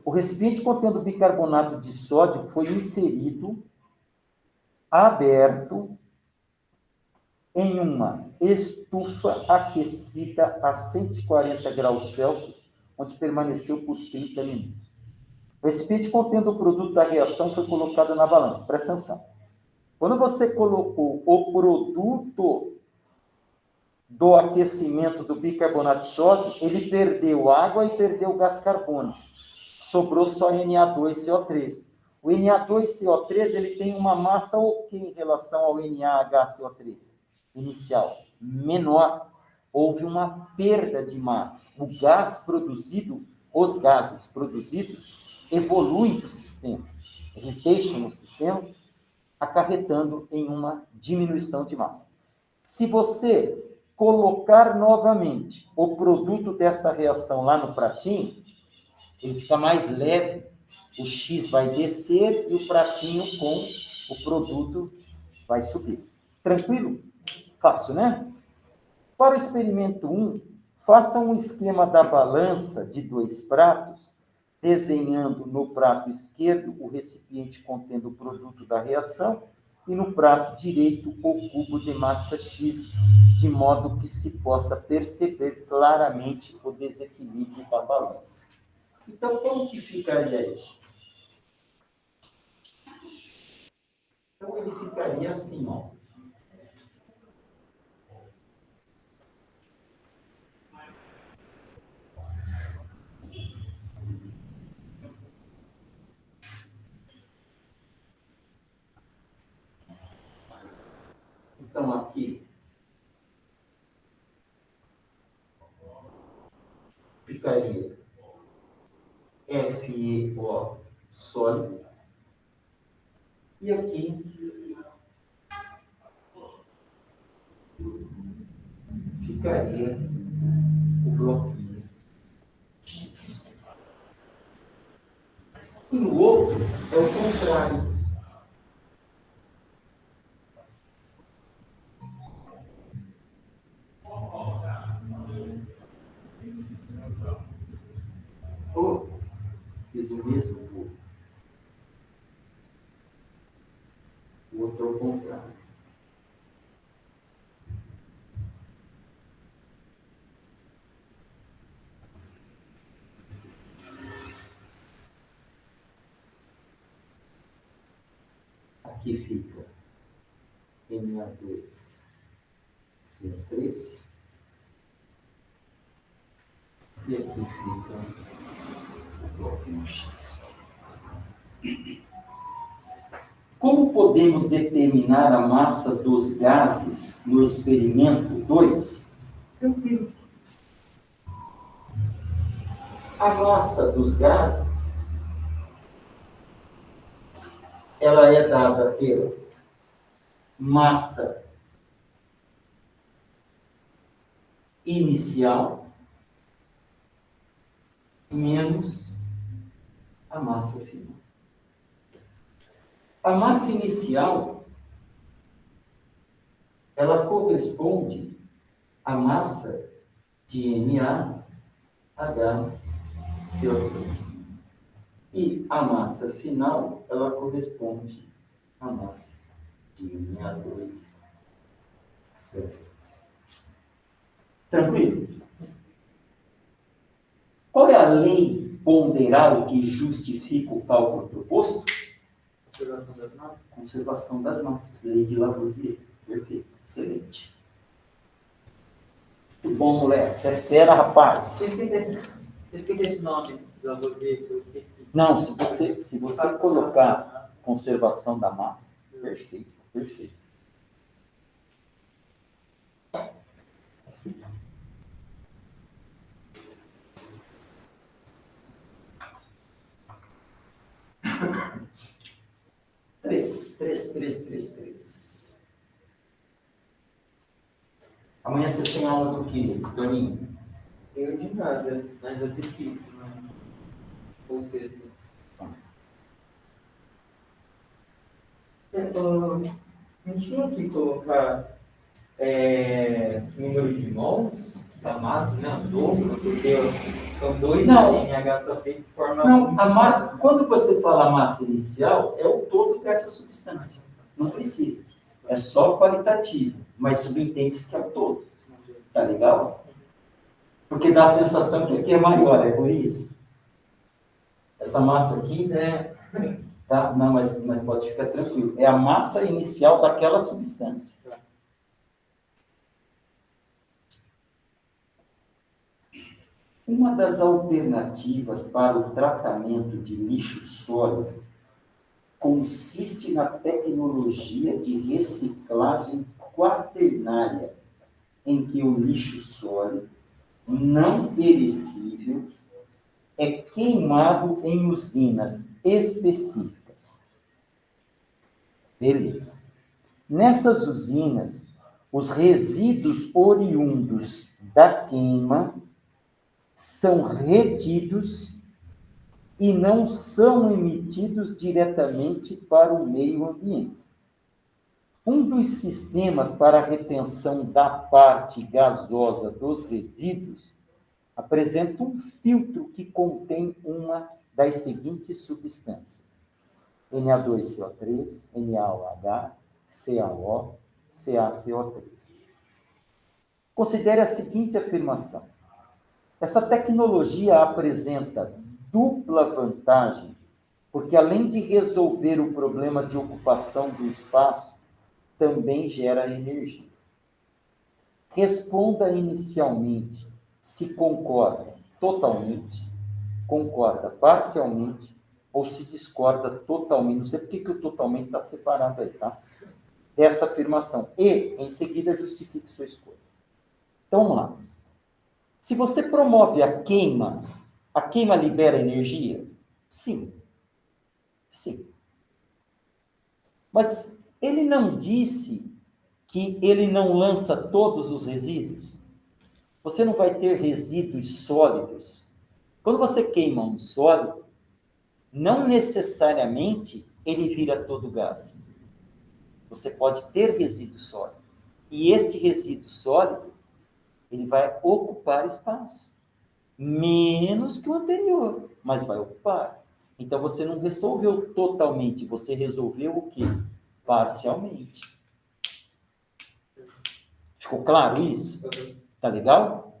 O recipiente contendo bicarbonato de sódio foi inserido, aberto, em uma estufa aquecida a 140 graus Celsius, onde permaneceu por 30 minutos. O recipiente contendo o produto da reação foi colocado na balança. Presta atenção. Quando você colocou o produto do aquecimento do bicarbonato de sódio, ele perdeu água e perdeu gás carbônico. Sobrou só Na2CO3. O Na2CO3 ele tem uma massa o que em relação ao NaHCO3 inicial? Menor. Houve uma perda de massa. O gás produzido, os gases produzidos, evoluem para o sistema. Eles deixam o sistema acarretando em uma diminuição de massa. Se você colocar novamente o produto desta reação lá no pratinho, ele fica mais leve, o X vai descer e o pratinho com o produto vai subir. Tranquilo? Fácil, né? Para o experimento 1, faça um esquema da balança de 2 pratos, desenhando no prato esquerdo o recipiente contendo o produto da reação e no prato direito o cubo de massa X, de modo que se possa perceber claramente o desequilíbrio da balança. Então, como que ficaria isso? Então, ele ficaria assim, ó. Então, aqui ficaria FeO sólido. E aqui ficaria o bloquinho X. E no outro é o contrário. Oh, fiz o mesmo. O outro é o contrário. Aqui fica Na2CO3 e aqui fica o bloquinho X. Como podemos determinar a massa dos gases no experimento 2? Tranquilo. A massa dos gases, ela é dada pela massa inicial menos a massa final. A massa inicial ela corresponde à massa de NaHCO3. E a massa final, ela corresponde à massa de Na2CO3. Tranquilo? Qual é a lei ponderal que justifica o cálculo proposto? Observação das massas. Conservação das massas, lei de Lavoisier. Perfeito, excelente. Muito bom, moleque. Você é fera, rapaz. Eu esqueci esse nome do Lavoisier, eu esqueci. Não, se você colocar conservação da massa, perfeito, perfeito. Três. Amanhã vocês têm aula do quê, Toninho? Eu de nada, mas é difícil, né? Ou seja, não tinha que colocar número de mols da massa, né? O dobro, porque são dois Não. NH só fez que forma Não, a massa, quando você fala massa inicial, é o todo dessa substância. Não precisa. É só qualitativo, mas subentende-se que é o todo. Tá legal? Porque dá a sensação que aqui é maior, é por isso. Essa massa aqui, né? Tá? Não, mas pode ficar tranquilo. É a massa inicial daquela substância. Uma das alternativas para o tratamento de lixo sólido consiste na tecnologia de reciclagem quaternária, em que o lixo sólido não perecível é queimado em usinas específicas. Beleza. Nessas usinas, os resíduos oriundos da queima são retidos e não são emitidos diretamente para o meio ambiente. Um dos sistemas para a retenção da parte gasosa dos resíduos apresenta um filtro que contém uma das seguintes substâncias: Na2CO3, NaOH, CaO, CaCO3. Considere a seguinte afirmação: essa tecnologia apresenta dupla vantagem, porque além de resolver o problema de ocupação do espaço, também gera energia. Responda inicialmente se concorda totalmente, concorda parcialmente ou se discorda totalmente. Não sei por que o totalmente está separado aí, tá? Dessa afirmação. E, em seguida, justifique sua escolha. Então, vamos lá. Se você promove a queima libera energia? Sim. Sim. Mas ele não disse que ele não lança todos os resíduos? Você não vai ter resíduos sólidos. Quando você queima um sólido, não necessariamente ele vira todo gás. Você pode ter resíduo sólido. E este resíduo sólido, ele vai ocupar espaço. Menos que o anterior, mas vai ocupar. Então, você não resolveu totalmente, você resolveu o quê? Parcialmente. Ficou claro isso? Tá legal?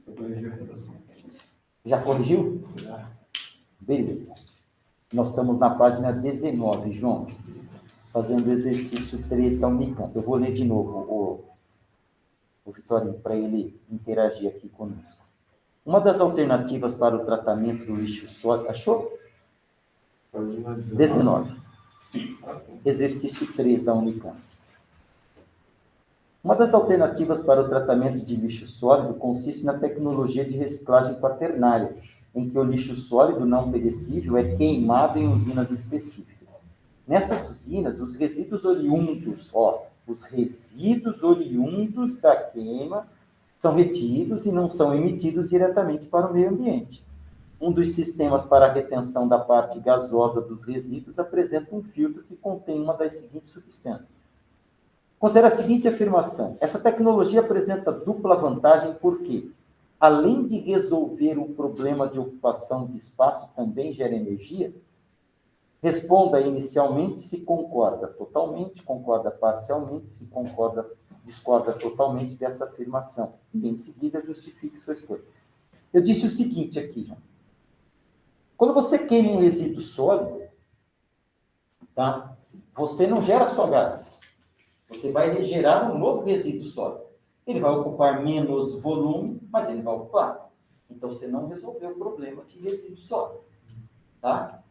Eu corrigi a redação. Já corrigiu? Já. Beleza. Nós estamos na página 19, João. Fazendo o exercício 3 da Unicamp. Eu vou ler de novo o Vitorino, para ele interagir aqui conosco. Uma das alternativas para o tratamento do lixo sólido... Achou? Página 19. Exercício 3 da Unicamp. Uma das alternativas para o tratamento de lixo sólido consiste na tecnologia de reciclagem quaternária, em que o lixo sólido não perecível é queimado em usinas específicas. Nessas usinas, os resíduos oriundos da queima são retidos e não são emitidos diretamente para o meio ambiente. Um dos sistemas para a retenção da parte gasosa dos resíduos apresenta um filtro que contém uma das seguintes substâncias: Considera a seguinte afirmação. Essa tecnologia apresenta dupla vantagem porque, além de resolver o problema de ocupação de espaço, também gera energia? Responda inicialmente se concorda totalmente, concorda parcialmente, se concorda, discorda totalmente dessa afirmação. E em seguida justifique sua escolha. Eu disse o seguinte aqui, João. Quando você queima um resíduo sólido, tá? Você não gera só gases. Você vai gerar um novo resíduo sólido. Ele vai ocupar menos volume, mas ele vai ocupar. Então, você não resolveu o problema de resíduo sólido. Tá?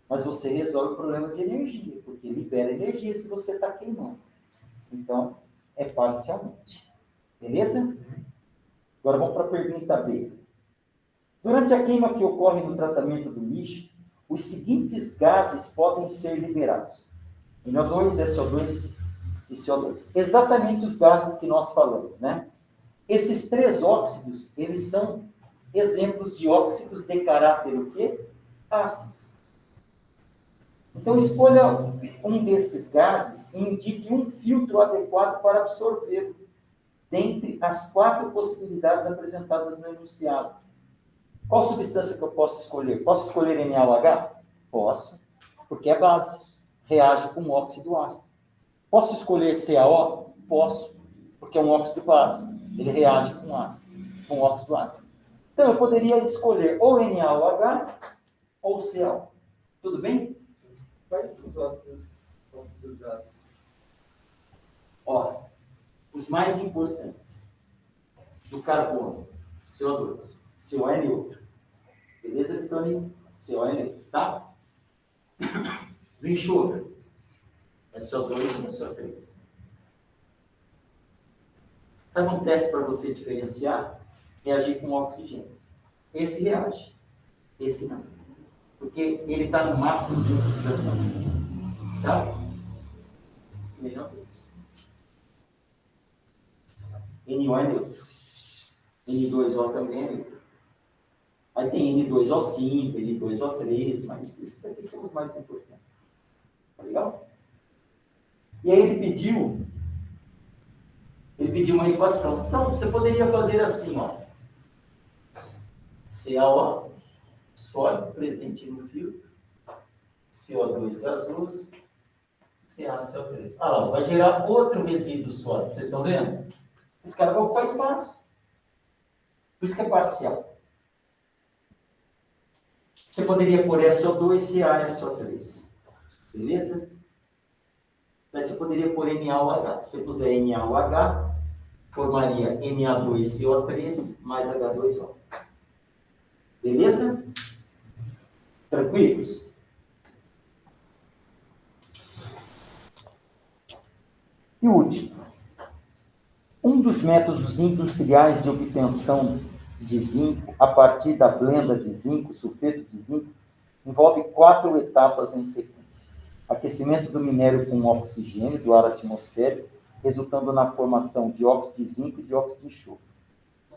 Mas você resolve o problema de energia, porque libera energia se você está queimando. Então, é parcialmente. Beleza? Agora vamos para a pergunta B. Durante a queima que ocorre no tratamento do lixo, os seguintes gases podem ser liberados. NO2, SO2 e CO2. Exatamente os gases que nós falamos, né? Esses três óxidos, eles são exemplos de óxidos de caráter o quê? Ácidos. Então, escolha um desses gases e indique um filtro adequado para absorvê-lo, dentre as 4 possibilidades apresentadas no enunciado. Qual substância que eu posso escolher? Posso escolher NaOH? Posso, porque é base, reage com óxido ácido. Posso escolher CaO? Posso, porque é um óxido base, ele reage com ácido, com óxido ácido. Então, eu poderia escolher ou NaOH ou CaO. Tudo bem? Quais os óxidos ácidos? Ó, os mais importantes. Do carbono, CO2. CO é neutro. Beleza, Vitorino? CO é neutro, tá? Do enxofre. É CO2 e SO3. Sabe um teste para você diferenciar? Reagir com oxigênio. Esse reage. Esse não. Porque ele está no máximo de oxidação. Tá? Melhor coisa. NO é neutro. N2O também é neutro. Aí tem N2O5, N2O3, mas esses aqui são os mais importantes. Tá legal? E aí ele pediu uma equação. Então, você poderia fazer assim, ó. CaO, sólido, presente no filtro. CO2 gasoso. CaCO3. Ah, lá, vai gerar outro resíduo sólido. Vocês estão vendo? Esse cara vai ocupar espaço. Por isso que é parcial. Você poderia pôr SO2, Ca e SO3. Beleza? Daí você poderia pôr NaOH. Se você puser NaOH, formaria Na2CO3 mais H2O. Beleza? Tranquilos? E o último. Um dos métodos industriais de obtenção de zinco a partir da blenda de zinco, sulfeto de zinco, envolve 4 etapas em sequência. Aquecimento do minério com oxigênio do ar atmosférico, resultando na formação de óxido de zinco e de óxido de enxofre.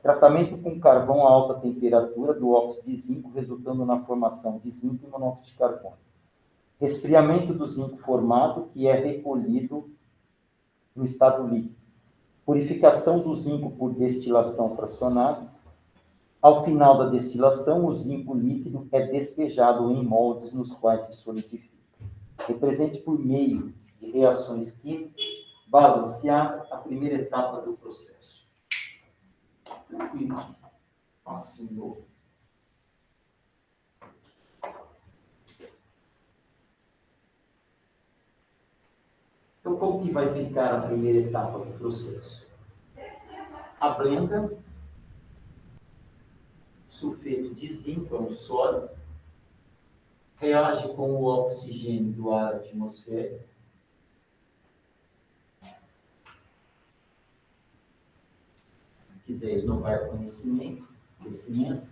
Tratamento com carvão a alta temperatura do óxido de zinco, resultando na formação de zinco e monóxido de carbono. Resfriamento do zinco formado, que é recolhido no estado líquido. Purificação do zinco por destilação fracionada. Ao final da destilação, o zinco líquido é despejado em moldes nos quais se solidifica. Represente por meio de reações químicas balanceada a primeira etapa do processo. Tranquilo. Assim, então, como que vai ficar a primeira etapa do processo? A blenda, sulfeto de zinco, é um sólido, reage com o oxigênio do ar atmosférico. Se quiser esnovar conhecimento, aquecimento,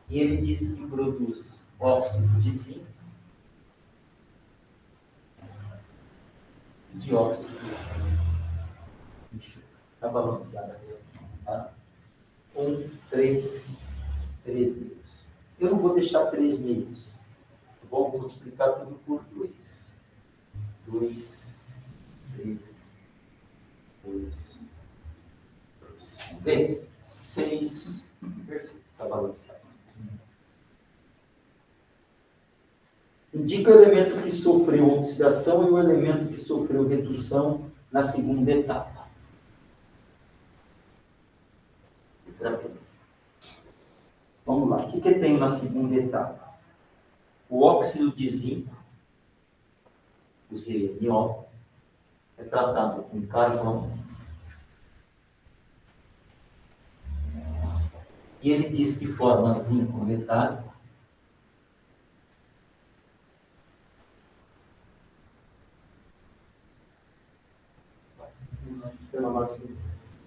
e ele diz que produz óxido de zinco, dióxido de enxofre. Está balanceada a reação. Tá? 3 meios. Eu não vou deixar 3 meios. Vou multiplicar tudo por 2. 2, 3, 2, vamos ver? 6. Perfeito, está balançado. Indica o elemento que sofreu oxidação e o elemento que sofreu redução na segunda etapa. Vamos lá, o que tem na segunda etapa? O óxido de zinco, o ZnO, é tratado com carvão. E ele diz que forma zinco metálico.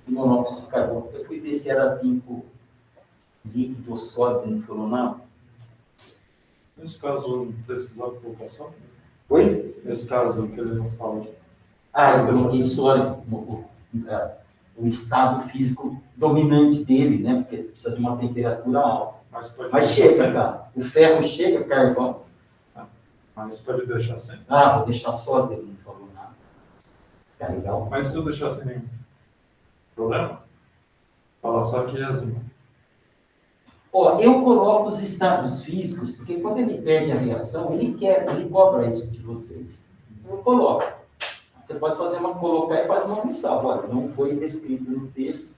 Monóxido de carbono. Eu fui ver se era zinco líquido ou sólido, não falou não. Nesse caso, não precisava de colocação? Oi? Nesse caso, que ele não fala. Eu coloquei sólido, o estado físico dominante dele, né? Porque precisa de uma temperatura alta. Mas chega, cara. O ferro chega, carvão. Mas pode deixar sem? Vou deixar sólido, ele não falou nada. Tá legal? Mas se eu deixar sem nenhum problema, fala só que é assim. Eu coloco os estados físicos, porque quando ele pede a reação, ele cobra isso de vocês. Eu coloco. Você pode colocar e fazer uma missão. Olha, não foi descrito no texto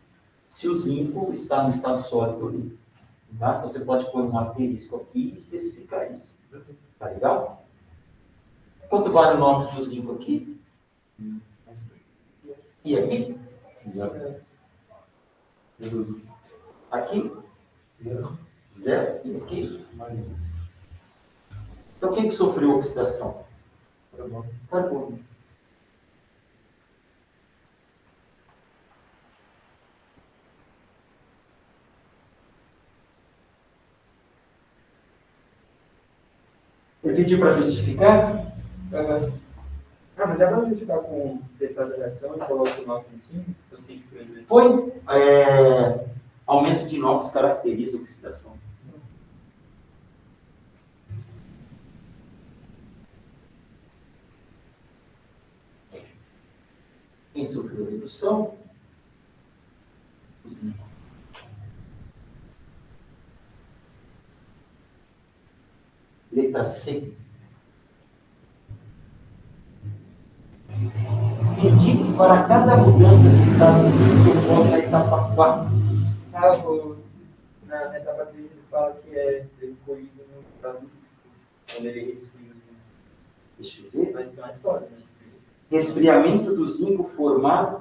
se o zinco está no estado sólido ali. Tá? Então você pode pôr um asterisco aqui e especificar isso. Tá legal? Quanto vale o nóxido do zinco aqui? E aqui? Zero. Aqui? Zero. Zero. E aqui? Mais um. Então quem que sofreu oxidação? Carbono. Eu pedi para justificar? Mas dá pra justificar com você faz a reação e coloca o nóxido em cima? Você tem que escrever. Foi. Aumento de inox caracteriza a oxidação. Quem sofreu redução? Os índios. Letra C. Indique para cada mudança de estado físico que ocorre na etapa 4. Na etapa 3 ele fala que é recolhido no estado quando ele resfria. Deixa eu ver. Mas não é sólido, né? Resfriamento do zinco formado.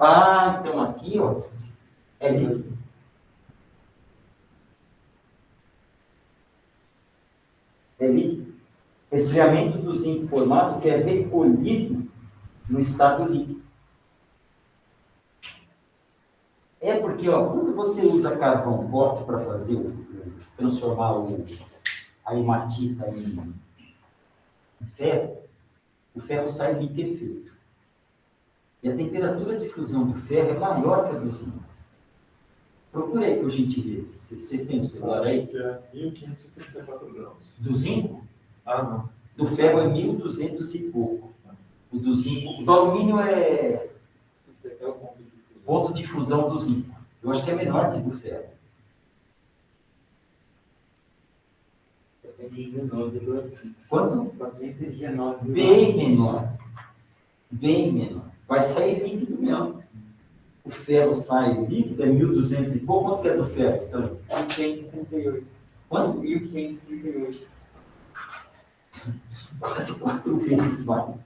Então aqui, ó, é líquido. É líquido. Resfriamento do zinco formado que é recolhido no estado líquido. Porque, quando você usa carvão forte para transformar a hematita em ferro, o ferro sai liquefeito. E a temperatura de fusão do ferro é maior que a do zinco. Procure aí, por gentileza. Vocês têm o celular aí? Acho que é 1574 graus. Do zinco? Não. Do ferro é 1200 e pouco. O do zinco, o do alumínio é Isso aqui é o ponto de fusão. ponto de fusão do zinco. Eu acho que é menor que do ferro. 419,5. Quanto? 419. Bem menor. Bem menor. Vai sair líquido mesmo. O ferro sai líquido, é 1200 e pouco. Quanto que é do ferro? Então, 1538. quanto? 1538. Quase 4 vezes mais.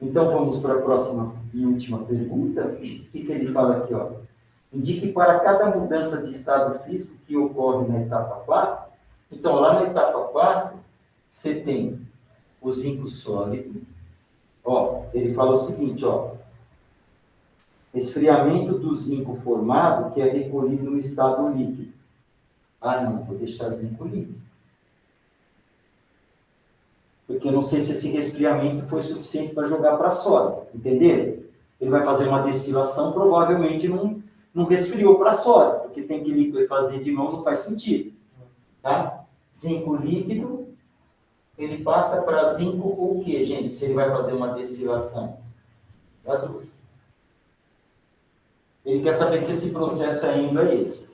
Então, vamos para a próxima e última pergunta. O que ele fala aqui? Indique para cada mudança de estado físico que ocorre na etapa 4. Então, lá na etapa 4, você tem o zinco sólido. Ele fala o seguinte, esfriamento do zinco formado que é recolhido no estado líquido. Não, vou deixar zinco líquido. Porque eu não sei se esse resfriamento foi suficiente para jogar para sólido, entenderam? Ele vai fazer uma destilação, provavelmente não resfriou para sólido, porque tem que liquefazer de novo, não faz sentido. Tá? Zinco líquido, ele passa para zinco o quê, gente? Se ele vai fazer uma destilação? gasoso. Ele quer saber se esse processo ainda é esse.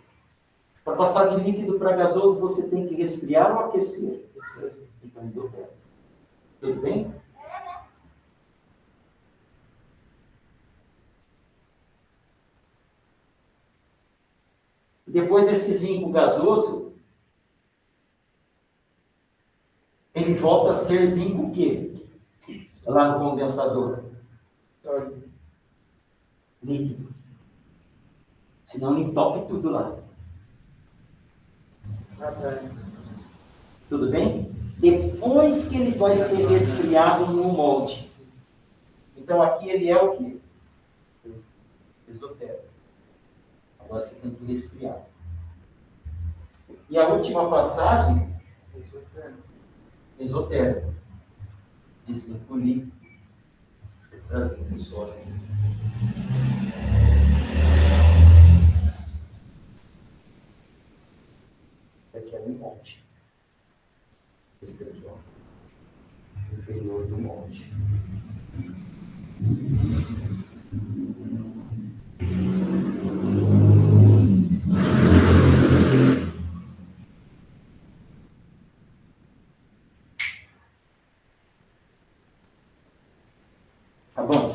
Para passar de líquido para gasoso, você tem que resfriar ou aquecer? Então, deu certo. Tudo bem? Depois, esse zinco gasoso, ele volta a ser zinco o quê? Lá no condensador. Líquido. Senão ele entope tudo lá. Tudo bem? Depois que ele vai ser resfriado no molde. Então aqui ele é o quê? Exotérmico. Agora você tem que resfriar. E a última passagem? Exotérmico. De zinco líquido. Trazendo o sódio. Aqui é o molde. Esse aqui, ó. O inferior do molde. Tá bom?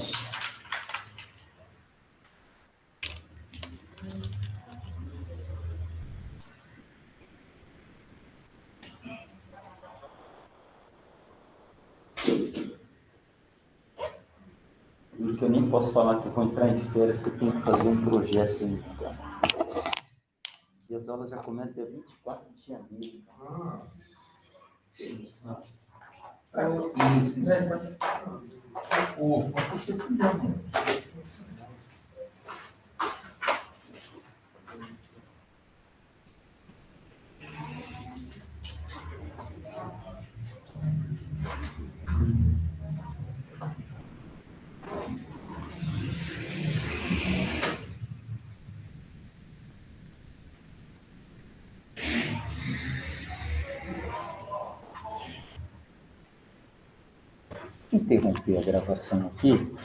Que eu nem posso falar que eu vou entrar em férias, que eu tenho que fazer um projeto ainda. E as aulas já começam dia 24 de janeiro. Pode você quiser, mano. Interromper a gravação aqui.